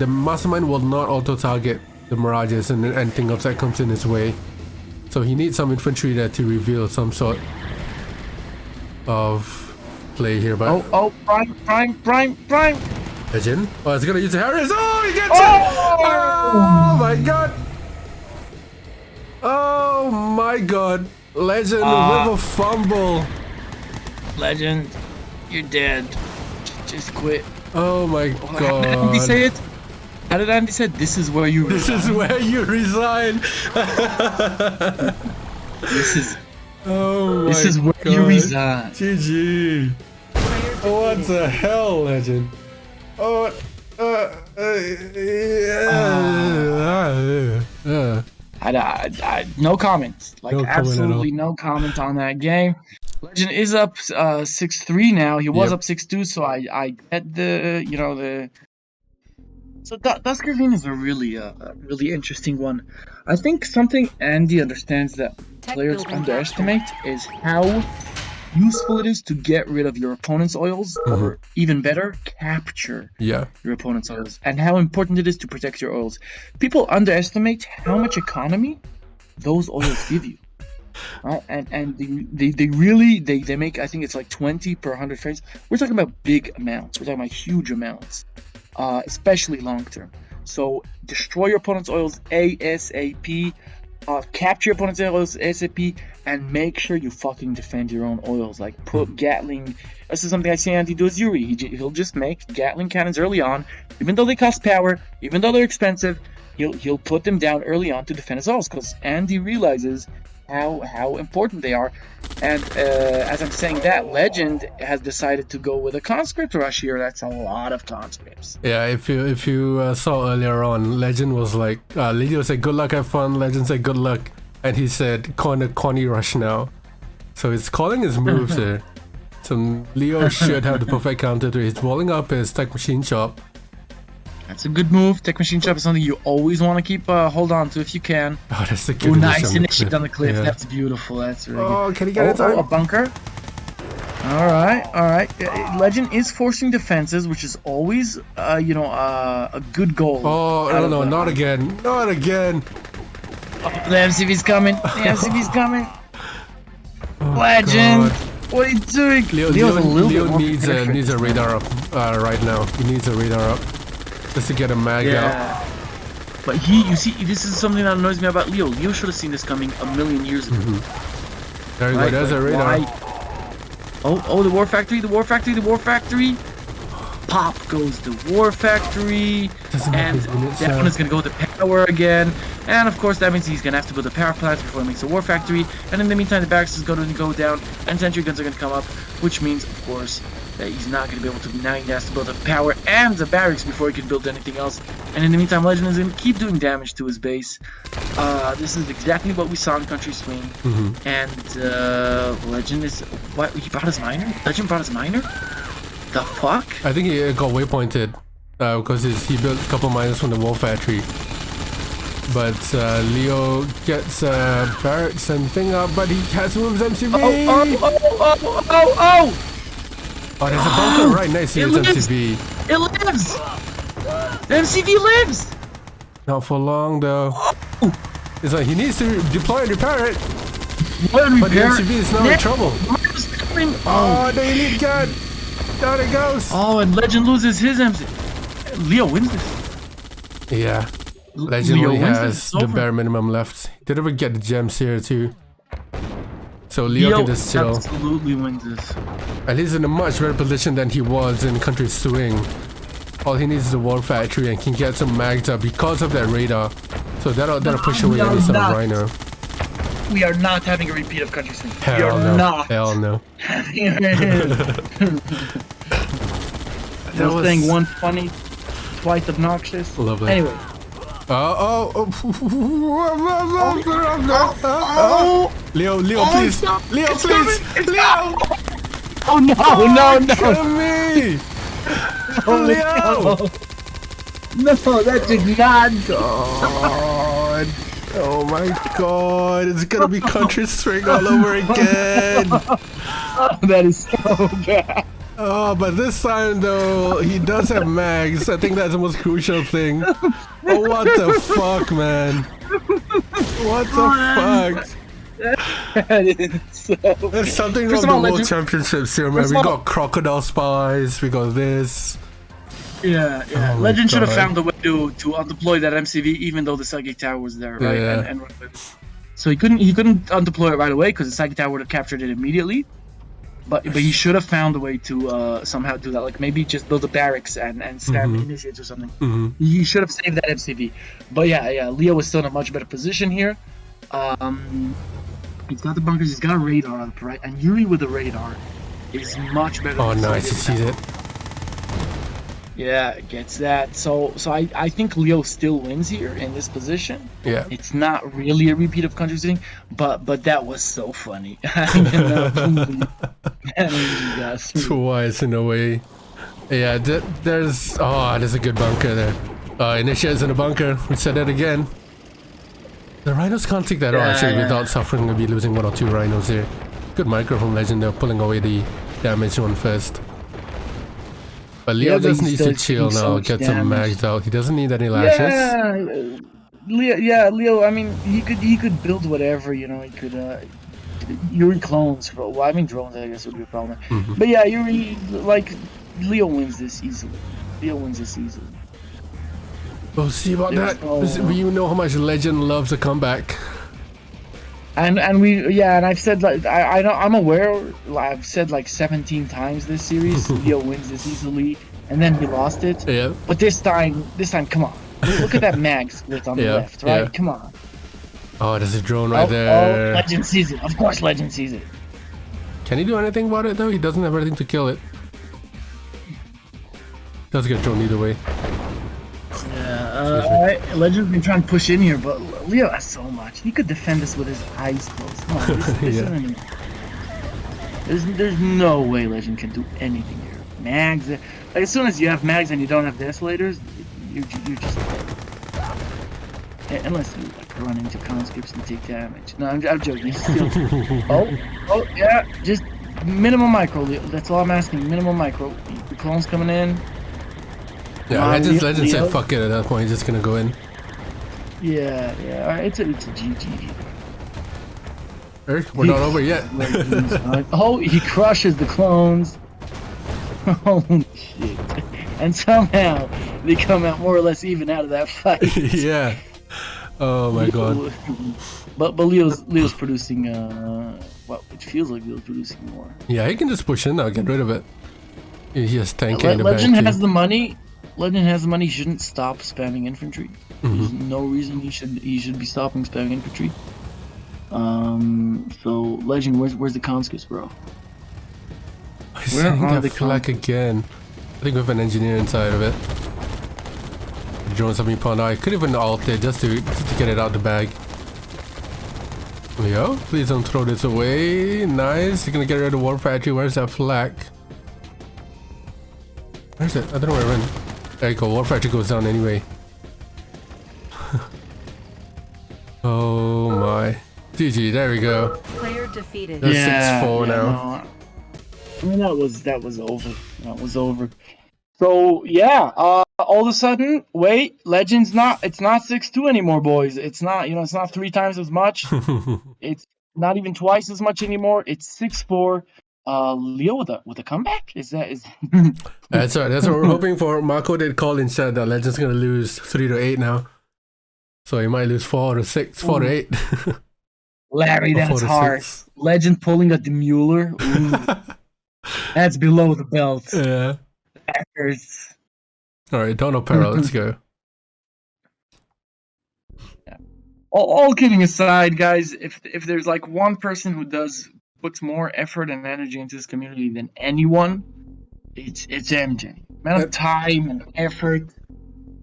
Speaker 1: mastermind will not auto-target the mirages and anything else that comes in his way. So he needs some infantry there to reveal some sort of play here. But
Speaker 4: prime!
Speaker 1: Legend. Oh, it's gonna use the Harris. Oh, he gets it! Oh my god! Oh my god! Legend with a fumble.
Speaker 4: Legend, you're dead. Just quit.
Speaker 1: Oh my god!
Speaker 4: How did Andy say it? How did Andy say, this is where you resign?
Speaker 1: This is where you resign.
Speaker 4: This is where you resign.
Speaker 1: GG. What the hell, Legend? Oh,
Speaker 4: no comments. Like,
Speaker 1: no
Speaker 4: absolutely no comment on that game. Legend is up 6-3 now. He was up 6-2, so I get the So Dusk Ravine is a really interesting one. I think something Andy understands that players underestimate is how useful it is to get rid of your opponent's oils, or even better, capture your opponent's oils, and how important it is to protect your oils. People underestimate how much economy those oils give you. And they really make, I think it's like 20 per 100 frames. We're talking about big amounts. We're talking about huge amounts, especially long term. So destroy your opponent's oils ASAP. Capture your opponent's oils ASAP, and make sure you fucking defend your own oils. Like, put Gatling. This is something I see Andy do as Yuri. He'll just make Gatling cannons early on, even though they cost power, even though they're expensive. He'll put them down early on to defend his oils, because Andy realizes how important they are. And as I'm saying that, Legend has decided to go with a conscript rush here. That's a lot of conscripts.
Speaker 1: Yeah, if you saw earlier on, Legend was like, Leo said good luck, have fun. Legend said good luck, and he said corny rush now. So he's calling his moves here. So Leo should have the perfect counter to it. He's rolling up his tech machine chop.
Speaker 4: That's a good move. Tech machine chop is something you always want to keep hold on to if you can.
Speaker 1: Oh, that's a good
Speaker 4: Oh, nice initiate on the cliff.
Speaker 1: Yeah.
Speaker 4: That's beautiful. That's really
Speaker 1: Oh,
Speaker 4: good.
Speaker 1: can he get it?
Speaker 4: A bunker. All right. Legend is forcing defenses, which is always, a good goal.
Speaker 1: Oh, no, not again. Not again.
Speaker 4: Oh, the MCV's coming. The MCV's coming.
Speaker 1: Oh,
Speaker 4: Legend.
Speaker 1: God.
Speaker 4: What are you doing?
Speaker 1: Leo needs a radar up right now. He needs a radar up just to get a mag out.
Speaker 4: But you see, this is something that annoys me about Leo. Leo should have seen this coming a million years ago.
Speaker 1: There you go. There's a radar.
Speaker 4: Oh, the War Factory. Pop goes the War Factory, and that one is going to go to power again. And of course, that means he's going to have to build a power plant before he makes a War Factory. And in the meantime, the barracks is going to go down, and sentry guns are going to come up, which means, of course, that he's not going to be able to. Now he has to build a power and the barracks before he can build anything else. And in the meantime, Legend is going to keep doing damage to his base. This is exactly what we saw in Country Swing. And Legend is what he brought his miner. Legend brought his miner. The fuck?
Speaker 1: I think he got waypointed because he built a couple miners from the War Factory. But Leo gets barracks and thing up, but he has moves MCV. Oh, there's a bunker right next to his MCV.
Speaker 4: It lives. The MCV lives.
Speaker 1: Not for long though. It's like he needs to deploy and repair it. But the MCV is now in trouble. Oh, the elite gun. Down it goes.
Speaker 4: Oh, and Legend loses his MCV. Leo wins this.
Speaker 1: Yeah. Legend only has the bare minimum left. He didn't even get the gems here too. So Leo can just chill.
Speaker 4: Absolutely wins this.
Speaker 1: And he's in a much better position than he was in Country Swing. All he needs is a War Factory and can get some mags up because of that radar. So that'll push away any sort of Rhino.
Speaker 4: We are not having a repeat of Country Swing.
Speaker 1: Hell no.
Speaker 4: Not.
Speaker 1: Hell no.
Speaker 2: That was thing once funny, twice obnoxious.
Speaker 1: Lovely.
Speaker 2: Anyway.
Speaker 1: Leo, please. Leo, please. Leo.
Speaker 2: Oh no.
Speaker 1: Kill me. Leo.
Speaker 2: No, that did not.
Speaker 1: God. Oh my God. It's gonna be Country Swing all over again.
Speaker 2: Oh, that is so bad.
Speaker 1: Oh, but this time though, he does have mags. I think that's the most crucial thing. Oh, what the fuck, man? What the fuck?
Speaker 2: That is so
Speaker 1: There's something wrong with the World Championships here, man. We got crocodile spies, we got this.
Speaker 4: Yeah.
Speaker 1: Oh
Speaker 4: Legend should have found a way to undeploy that MCV even though the psychic tower was there, right?
Speaker 1: Yeah.
Speaker 4: And so he couldn't undeploy it right away because the psychic tower would have captured it immediately. But he should have found a way to somehow do that, like maybe just build a barracks and spam initiates or something. He should have saved that MCV. But yeah, Leo is still in a much better position here. He's got the bunkers, he's got a radar up, right? And Yuri with the radar is much better.
Speaker 1: Oh,
Speaker 4: than
Speaker 1: nice, he sees it.
Speaker 4: Yeah, gets that. So I think Leo still wins here in this position.
Speaker 1: Yeah.
Speaker 4: It's not really a repeat of Country Swing, but that was so funny.
Speaker 1: Twice in a way. Yeah, there's a good bunker there. Initiates in a bunker. We said that again. The rhinos can't take that out actually without suffering to be losing 1 or 2 rhinos here. Good micro from Legend. They're pulling away the damage one first. But Leo just needs to chill now, get some mags out. He doesn't need any lashes.
Speaker 4: Leo. I mean, he could build whatever, you know. He could Yuri clones. Well, I mean drones, I guess would be a problem. But yeah, Yuri, like, Leo wins this easily.
Speaker 1: We'll see about that. You know how much Legend loves a comeback.
Speaker 4: And I've said, like, I'm aware, I've said like 17 times this series, Leo wins this easily, and then he lost it.
Speaker 1: Yeah.
Speaker 4: But this time, come on. Look at that mag split on the left, right?
Speaker 1: Yeah.
Speaker 4: Come on.
Speaker 1: Oh, there's a drone right there.
Speaker 4: Oh, Legend sees it. Of course, Legend sees it.
Speaker 1: Can he do anything about it though? He doesn't have anything to kill it. Does get drone either way.
Speaker 4: Yeah, alright. Legend's been trying to push in here, but Leo has so much. He could defend this with his eyes closed. Come on, this
Speaker 1: Yeah.
Speaker 4: isn't even... There's no way Legend can do anything here. Mags, like, as soon as you have mags and you don't have desolators, you're just unless you like run into conscripts and take damage. No, I'm joking. He's still... oh yeah, just minimum micro. That's all I'm asking. Minimum micro. The clone's coming in.
Speaker 1: Yeah, Legend said fuck it at that point. He's just gonna go in.
Speaker 4: Yeah. Alright, it's a GG.
Speaker 1: Eric, we're not over yet.
Speaker 4: Oh, he crushes the clones. Oh shit! And somehow they come out more or less even out of that fight.
Speaker 1: Yeah. Oh my god.
Speaker 4: But Leo's producing. Well, it feels like Leo's producing more.
Speaker 1: Yeah, he can just push in now. Get rid of it. He has tanking in the
Speaker 4: Legend
Speaker 1: back
Speaker 4: has
Speaker 1: too.
Speaker 4: the money. Legend has the money. He shouldn't stop spamming infantry. There's no reason he should be stopping spamming infantry. So Legend, where's the conscripts, bro?
Speaker 1: He's
Speaker 4: Where
Speaker 1: sending
Speaker 4: are
Speaker 1: that
Speaker 4: the
Speaker 1: flak again. I think with an engineer inside of it. The drones have been pawned out. I could even ult it just to get it out the bag. There we go. Please don't throw this away. Nice. You're gonna get rid of the war factory. Where's that flak? Where's it? I don't know where it went. There you go. War factory goes down anyway. Oh my. GG. There we go.
Speaker 3: Player defeated.
Speaker 1: That's 6-4 now.
Speaker 4: No. I mean that was over. That was over. So yeah, all of a sudden, wait, Legend's not. It's not 6-2 anymore, boys. It's not. It's not 3 times as much. It's not even twice as much anymore. It's 6-4. Leo with a comeback. Is
Speaker 1: That's right. That's what we're hoping for. Marco did call in said that Legend's gonna lose 3-8 now. So he might lose 4-6, 4-8.
Speaker 4: Larry, that's harsh. Legend pulling a Demuler. That's below the belt.
Speaker 1: Yeah.
Speaker 4: That hurts.
Speaker 1: Alright, Dawn of Peril, let's go.
Speaker 4: Yeah. All kidding aside, guys, if there's like one person who puts more effort and energy into this community than anyone, it's MJ. Amount of time and effort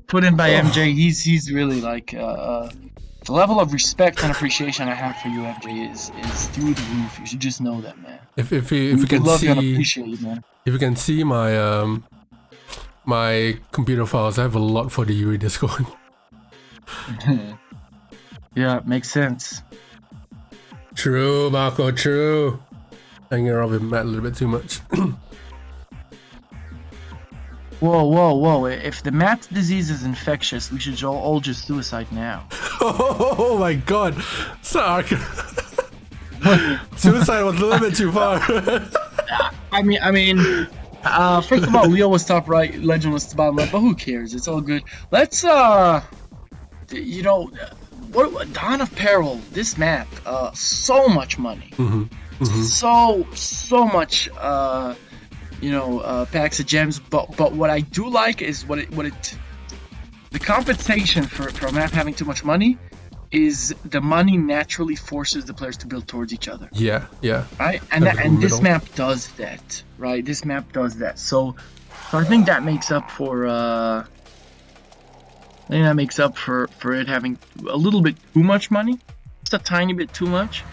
Speaker 4: put in by MJ, he's really like the level of respect and appreciation I have for you, MJ, is through the roof. You should just know that, man.
Speaker 1: If you can
Speaker 4: love
Speaker 1: see,
Speaker 4: you and appreciate you, man.
Speaker 1: if you can see my my computer files, I have a lot for the Yuri Discord.
Speaker 4: Yeah, makes sense.
Speaker 1: True, Marco, true. Hanging around with Matt a little bit too much.
Speaker 4: Whoa. If the Matt's disease is infectious, we should all just suicide now.
Speaker 1: Oh my god. Snark. Suicide was a little bit too far.
Speaker 4: I mean, first of all, Leo was top right, Legend was bottom left, but who cares? It's all good. Let's, Dawn of Peril, this map, so much money. So much, packs of gems, but what I do like is the compensation for a map having too much money is the money naturally forces the players to build towards each other.
Speaker 1: Yeah.
Speaker 4: Right, and this map does that. Right, this map does that. So I think that makes up for for it having a little bit too much money, just a tiny bit too much.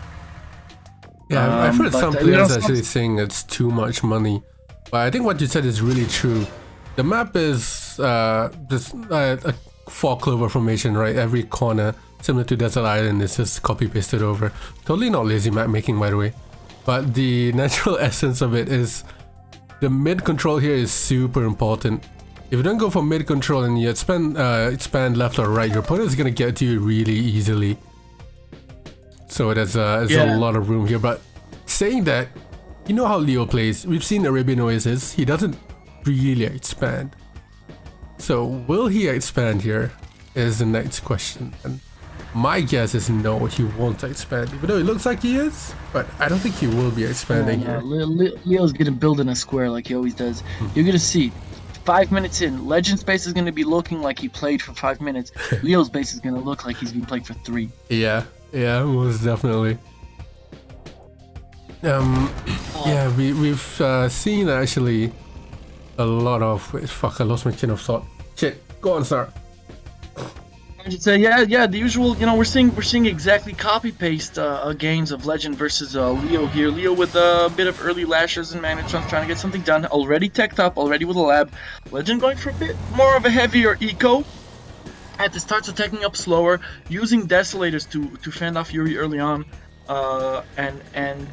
Speaker 1: Yeah, I've heard some players actually saying it's too much money. But I think what you said is really true. The map is just a 4-clover formation, right? Every corner, similar to Desert Island, is just copy-pasted over. Totally not lazy map making, by the way. But the natural essence of it is the mid control here is super important. If you don't go for mid control and you expand left or right, your opponent is going to get to you really easily. So there's a lot of room here. But saying that, you know how Leo plays. We've seen Arabian Oasis. He doesn't really expand. So will he expand here is the next question. And my guess is no, he won't expand. Even though it looks like he is, but I don't think he will be expanding here.
Speaker 4: Leo's gonna build in a square like he always does. You're gonna see 5 minutes in, Legend Space is gonna be looking like he played for 5 minutes. Leo's base is gonna look like he's been playing for 3.
Speaker 1: Yeah. Yeah, most definitely. Yeah, we've seen actually a lot of. Wait, fuck, I lost my chain of thought. Shit, go on, Snark.
Speaker 4: I should say, yeah, the usual. You know, we're seeing exactly copy paste games of Legend versus Leo here. Leo with a bit of early lashers and magnetrons trying to get something done. Already teched up, already with a lab. Legend going for a bit more of a heavier eco. At the start, so taking up slower, using desolators to fend off Yuri early on, and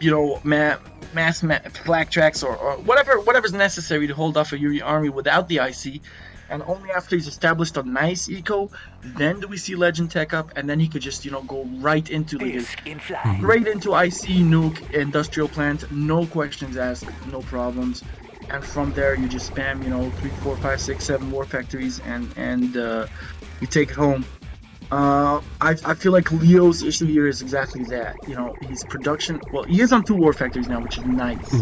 Speaker 4: you know, mass flak tracks or whatever's necessary to hold off a Yuri army without the IC. And only after he's established a nice eco, then do we see Legend tech up, and then he could just, you know, go right into straight into IC nuke industrial plant, no questions asked, no problems. And from there you just spam, you know, 3, 4, 5, 6, 7 war factories, and you take it home. I feel like Leo's issue here is exactly that. You know, his production. Well, he is on 2 war factories now, which is nice.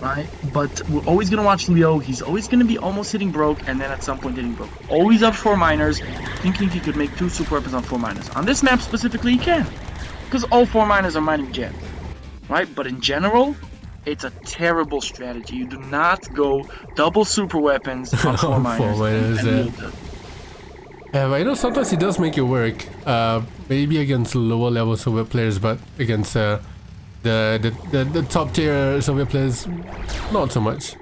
Speaker 4: Right? But we're always going to watch Leo. He's always going to be almost hitting broke, and then at some point hitting broke. Always up 4 miners, thinking he could make 2 super weapons on 4 miners. On this map specifically, he can. Because all 4 miners are mining gens. Right? But in general, it's a terrible strategy. You do not go double super weapons on 4 miners.
Speaker 1: Yeah, but I know sometimes he does make it work. Maybe against lower level Soviet players, but against the top tier Soviet players, not so much.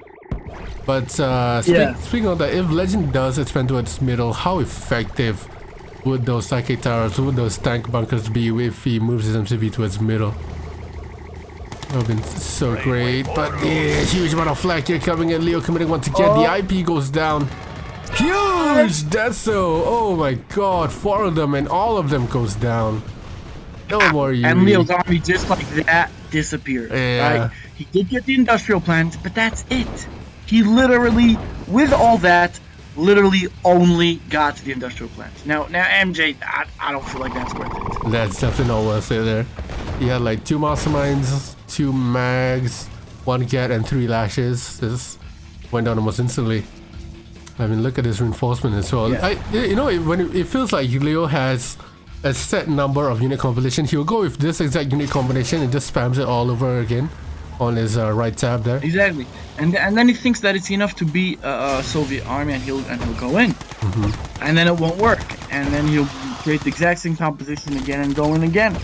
Speaker 1: But speaking of that, if Legend does expand towards middle, how effective would those psychic towers, would those tank bunkers be if he moves his MCV towards middle? That would have been so great. But yeah, huge amount of flak here coming in. Leo committing once again. The IP goes down. Huge Deso! Oh my god, 4 of them and all of them goes down. No more Yuri.
Speaker 4: And Leo's army just like that disappeared.
Speaker 1: Yeah.
Speaker 4: Right? He did get the industrial plant, but that's it. He literally, with all that, literally only got the industrial plant. Now MJ, I don't feel like that's worth it.
Speaker 1: That's definitely not worth it there. He had like 2 masterminds, 2 mags, 1 gat and 3 lashes. This went down almost instantly. I mean, look at this reinforcement as well.
Speaker 4: Yeah.
Speaker 1: You know, when it feels like Leo has a set number of unit combination, he'll go with this exact unit combination and just spams it all over again on his right tab there.
Speaker 4: Exactly, and then he thinks that it's enough to beat a Soviet army, and he'll go in, and then it won't work, and then he'll create the exact same composition again and go in again,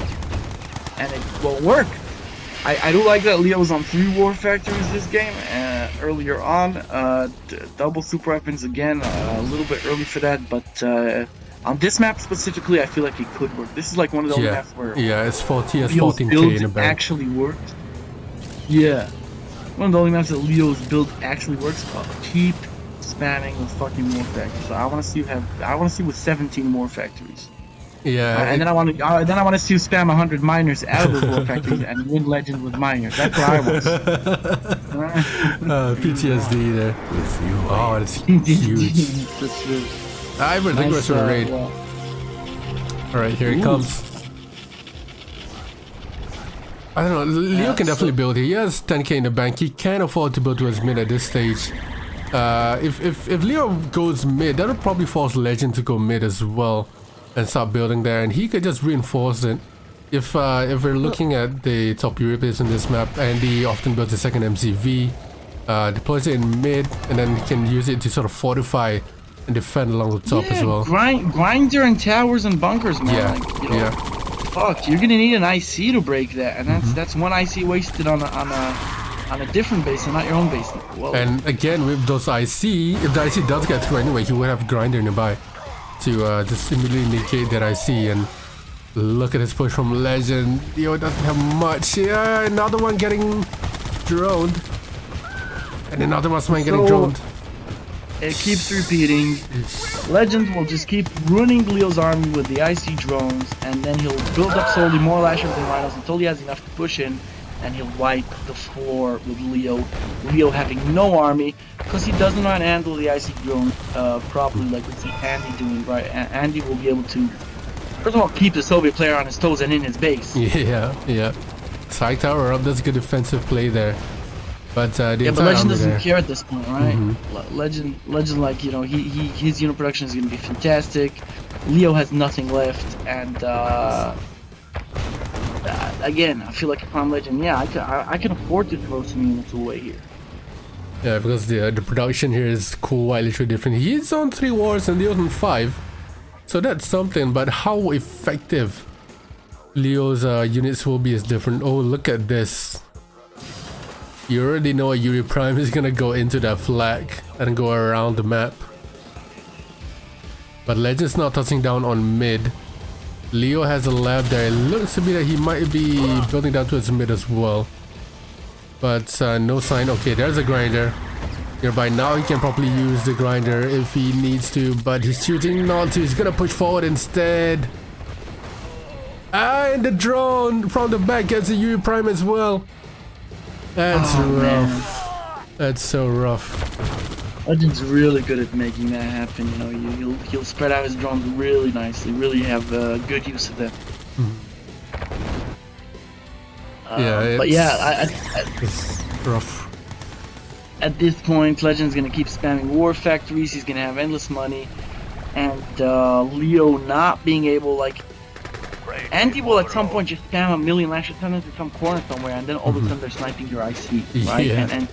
Speaker 4: and it won't work. I do like that Leo was on 3 war factories this game earlier on. Double super weapons again, a little bit early for that, but on this map specifically, I feel like it could work. This is like one of the only maps where
Speaker 1: it's 14
Speaker 4: Leo's
Speaker 1: 14k
Speaker 4: build
Speaker 1: in the bank.
Speaker 4: actually worked. Yeah, one of the only maps that Leo's build actually works. Keep spamming with fucking war factories. So I want to see with 17 war factories.
Speaker 1: Yeah,
Speaker 4: and then I want to see you spam 100 miners out of those war factories and win Legend with miners. That's what I want.
Speaker 1: PTSD there. Oh, that's huge. I would think it's a raid. Alright, here it comes. I don't know, Leo can definitely build. He has 10k in the bank. He can't afford to build towards mid at this stage. If Leo goes mid, that would probably force Legend to go mid as well and start building there, and he could just reinforce it. If we're looking at the top Europeans in this map, Andy often builds a second MCV, deploys it in mid, and then can use it to sort of fortify and defend along the top as well.
Speaker 4: Grinder and towers and bunkers, man.
Speaker 1: Yeah,
Speaker 4: like, you know, fuck, you're gonna need an IC to break that, and that's one IC wasted on a different base and not your own base. Whoa.
Speaker 1: And again, with those IC, if the IC does get through anyway, he would have Grinder nearby to just immediately negate that IC. And look at this push from Legend. Leo doesn't have much. Yeah, another one getting droned, and another mastermind getting droned.
Speaker 4: It keeps repeating. Legend will just keep ruining Leo's army with the IC drones, and then he'll build up slowly more lashers and rhinos until he has enough to push in, and he'll wipe the floor with Leo. Leo having no army, because he doesn't know how to handle the IC drone properly, like we see Andy doing, right? Andy will be able to, first of all, keep the Soviet player on his toes and in his base.
Speaker 1: Yeah. Side tower up, that's a good defensive play there. But but
Speaker 4: Legend doesn't care at this point, right? Legend, like, you know, his unit production is going to be fantastic. Leo has nothing left, and again, I feel like if I'm Legend, yeah, I can afford to throw some units away here.
Speaker 1: Yeah, because the production here is quite literally different. He's on 3 wars and Leo's on 5. So that's something, but how effective Leo's units will be is different. Oh, look at this. You already know a Yuri Prime is gonna go into that flag and go around the map. But Legend's not touching down on mid. Leo has a lab there. It looks to be that he might be building down towards mid as well. But no sign. Okay, there's a grinder nearby. Now he can probably use the grinder if he needs to, but he's choosing not to. He's gonna push forward instead. And the drone from the back gets a Yuri Prime as well. That's rough. Man. That's so rough.
Speaker 4: Legend's really good at making that happen. You know, he'll spread out his drones really nicely. Really have good use of them.
Speaker 1: Yeah,
Speaker 4: but yeah,
Speaker 1: it's rough.
Speaker 4: At this point, Legend's gonna keep spamming war factories. He's gonna have endless money, and Leo not being able, like, Andy will at some point just spam a million lash attendants in some corner somewhere, and then all of a sudden they're sniping your IC, right?
Speaker 1: Yeah.
Speaker 4: And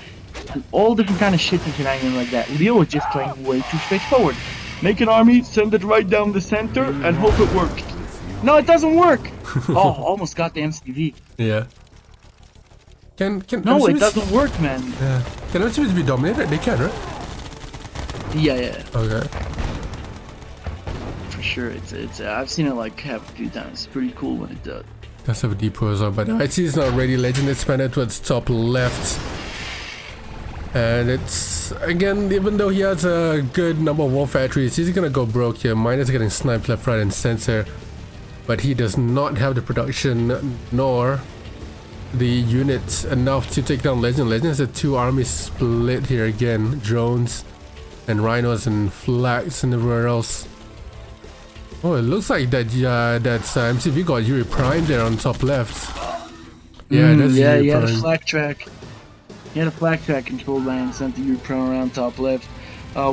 Speaker 4: all different kind of shit is happening like that. Leo is just playing way too straightforward. Make an army, send it right down the center, and hope it works. No, it doesn't work. Oh, almost got the MCV.
Speaker 1: Yeah. Can
Speaker 4: no,
Speaker 1: MCVs...
Speaker 4: it doesn't work, man.
Speaker 1: Yeah. Can MCVs be dominated? They can, right?
Speaker 4: Yeah.
Speaker 1: Okay.
Speaker 4: For sure, it's I've seen it like happen a few times. It's pretty cool when it does.
Speaker 1: Does have a depot as well, but IC is not ready. Legend expanded towards top left. And it's, again, even though he has a good number of war factories, he's gonna go broke here. Miners getting sniped left, right, and center. But he does not have the production nor the units enough to take down Legend. Legend has a 2 army split here again. Drones and rhinos and flags and everywhere else. Oh, it looks like that that's MCV got Yuri Prime there on top left. Yeah, that's
Speaker 4: yeah,
Speaker 1: Yuri
Speaker 4: he had
Speaker 1: Prime.
Speaker 4: a flak track. He had a flak track controlled by him, sent the Yuri Prime around top left.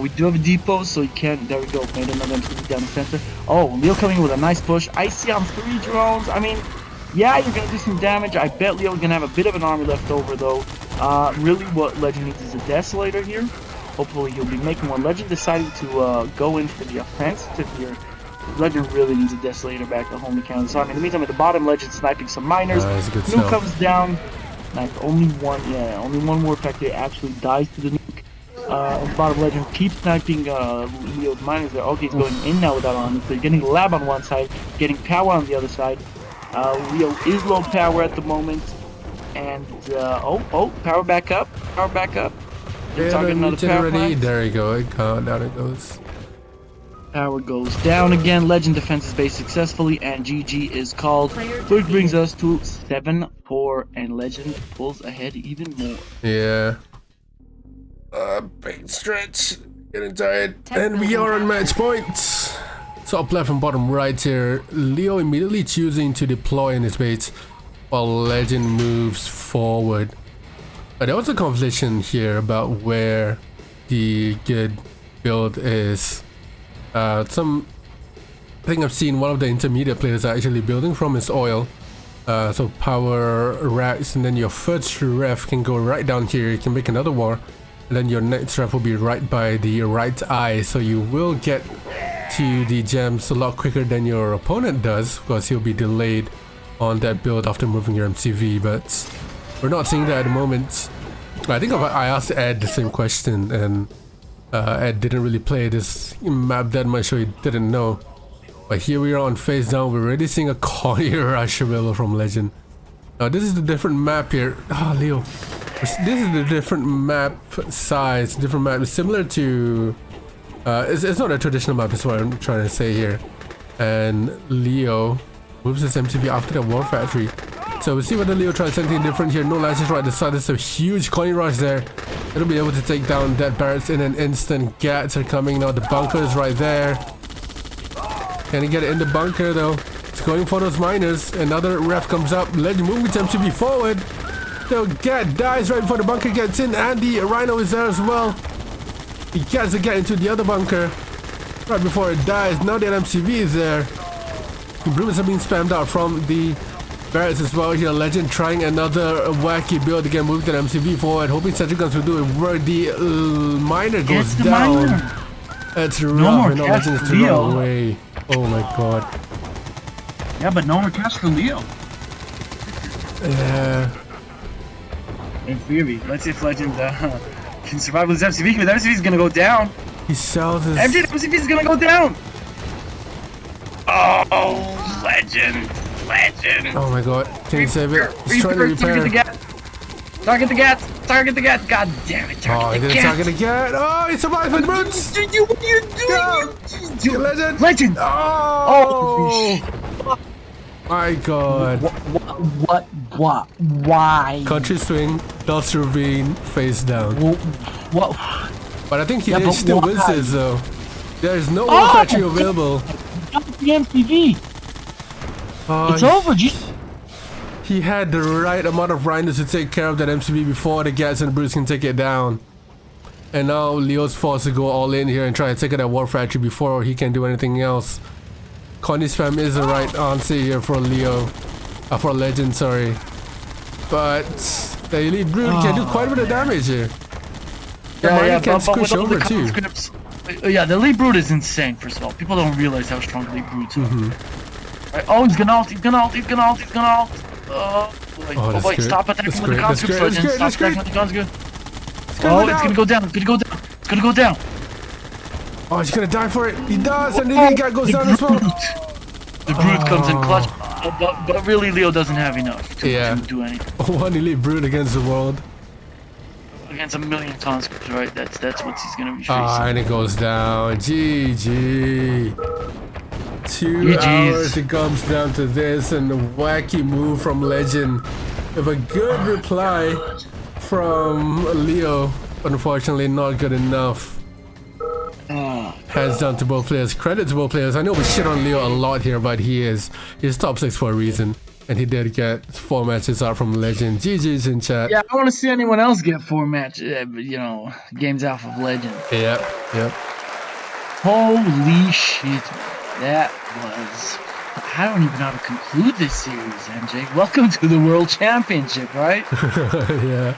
Speaker 4: We do have a depot, so you can't. There we go. Made another MCV down the center. Oh, Leo coming in with a nice push. I see on 3 drones. I mean, yeah, you're gonna do some damage. I bet Leo's gonna have a bit of an army left over though. Really, what Legend needs is a Desolator here. Hopefully, he'll be making one. Legend decided to go in for the offensive here. Legend really needs a Desolator back at home to counter. So I mean, in the meantime, at the bottom, Legend sniping some miners. Nuke comes down. Nice. Only one war factory actually dies to the nuke. And bottom Legend keeps sniping Leo's miners there. Okay, he's going in now without army. So you're getting lab on one side, getting power on the other side. Leo is low power at the moment. And power back up. Power back up.
Speaker 1: Another power ready. There you go. Down it goes.
Speaker 4: Power goes down again. Legend defends his base successfully, and GG is called. Which brings us to 7-4, and Legend pulls ahead even more.
Speaker 1: Yeah. Big stretch. Getting tired. And we are on match points. Top left and bottom right here. Leo immediately choosing to deploy in his base, while Legend moves forward. But there was a conversation here about where the good build is. I think I've seen one of the intermediate players are actually building from his oil. So power racks, and then your first ref can go right down here. You can make another war, and then your next ref will be right by the right eye. So you will get to the gems a lot quicker than your opponent does, because he'll be delayed on that build after moving your MCV. But we're not seeing that at the moment. I think I asked Ed the same question, and Ed didn't really play this map that much, so he didn't know. But here we are on face down. We're already seeing a Connie rush available from Legend. Now this is the different map here. Leo. This is the different map size, different map. It's similar to... it's not a traditional map, is what I'm trying to say here. And Leo moves his MCV after the war factory. So we'll see whether Leo tries something different here. No lashes right at the side. There's a huge Connie rush there. It'll be able to take down that barracks in an instant. Gats are coming now. The bunker is right there. Can he get it in the bunker though? It's going for those miners. Another ref comes up. Legend moving his MCV forward. The Gat dies right before the bunker gets in. And the Rhino is there as well. He gets to get into the other bunker right before it dies. Now that MCV is there. Brewers are being spammed out from the Barrett's as well here. Legend trying another wacky build again, moving to the MCV forward, hoping Sentry Guns will do it. Where the miner goes down. It's rough.
Speaker 4: No more
Speaker 1: and
Speaker 4: cash
Speaker 1: Legend is
Speaker 4: for
Speaker 1: to
Speaker 4: Leo.
Speaker 1: run away. Oh my god.
Speaker 4: Yeah, but no more cash for Leo.
Speaker 1: Yeah.
Speaker 4: In theory, let's see if Legend can survive with his MCV, but the MCV is gonna go down.
Speaker 1: He sells his...
Speaker 4: MCV is gonna go down. Oh, Legend.
Speaker 1: Oh my god. Can you save it? He's trying to repair.
Speaker 4: Target the gas. God damn it,
Speaker 1: Oh, he
Speaker 4: target the
Speaker 1: didn't
Speaker 4: gas.
Speaker 1: target again. Oh, he survived with roots.
Speaker 4: What are you doing?
Speaker 1: Legend.
Speaker 4: Legend.
Speaker 1: Oh. My god.
Speaker 2: What? Why?
Speaker 1: Country swing, dust ravine, face down.
Speaker 2: What?
Speaker 1: But I think he
Speaker 2: Yeah, but
Speaker 1: still
Speaker 2: why?
Speaker 1: wins this though. There is no war factory available.
Speaker 2: Got the MTV. It's over.
Speaker 1: He had the right amount of rhinos to take care of that MCB before the Gats and Bruce can take it down. And now Leo's forced to go all in here and try to take out that war factory before he can do anything else. Connie spam is the right answer here for Leo. For Legend, sorry. But the Elite Brute can do quite a bit of damage here. The miner can squish over too.
Speaker 4: Yeah, the Elite Brute is insane, first of all. People don't realize how strong Elite Brutes are. Right. Oh, he's gonna ult. Oh boy, stop attacking with the conscripts, Legend. Stop attacking with the conscripts. Oh, it's gonna go down.
Speaker 1: Oh, he's gonna die for it. He does, and the Elite guy goes down as well.
Speaker 4: The Brute comes in clutch, but really Leo doesn't have enough to do anything.
Speaker 1: One Elite Brute against the world.
Speaker 4: Against a million conscripts, right? That's what he's gonna be facing.
Speaker 1: And it goes down. GG. 2 hours it comes down to this, and a wacky move from Legend with a good reply from Leo. Unfortunately, not good enough. Hands down to both players. Credit to both players. I know we shit on Leo a lot here, but he's top 6 for a reason. And he did get 4 matches out from Legend. GG's in chat.
Speaker 4: Yeah, I want to see anyone else get 4 games out of Legend.
Speaker 1: Yep.
Speaker 4: Holy shit. That was... I don't even know how to conclude this series, MJ. Welcome to the World Championship, right?
Speaker 1: Yeah.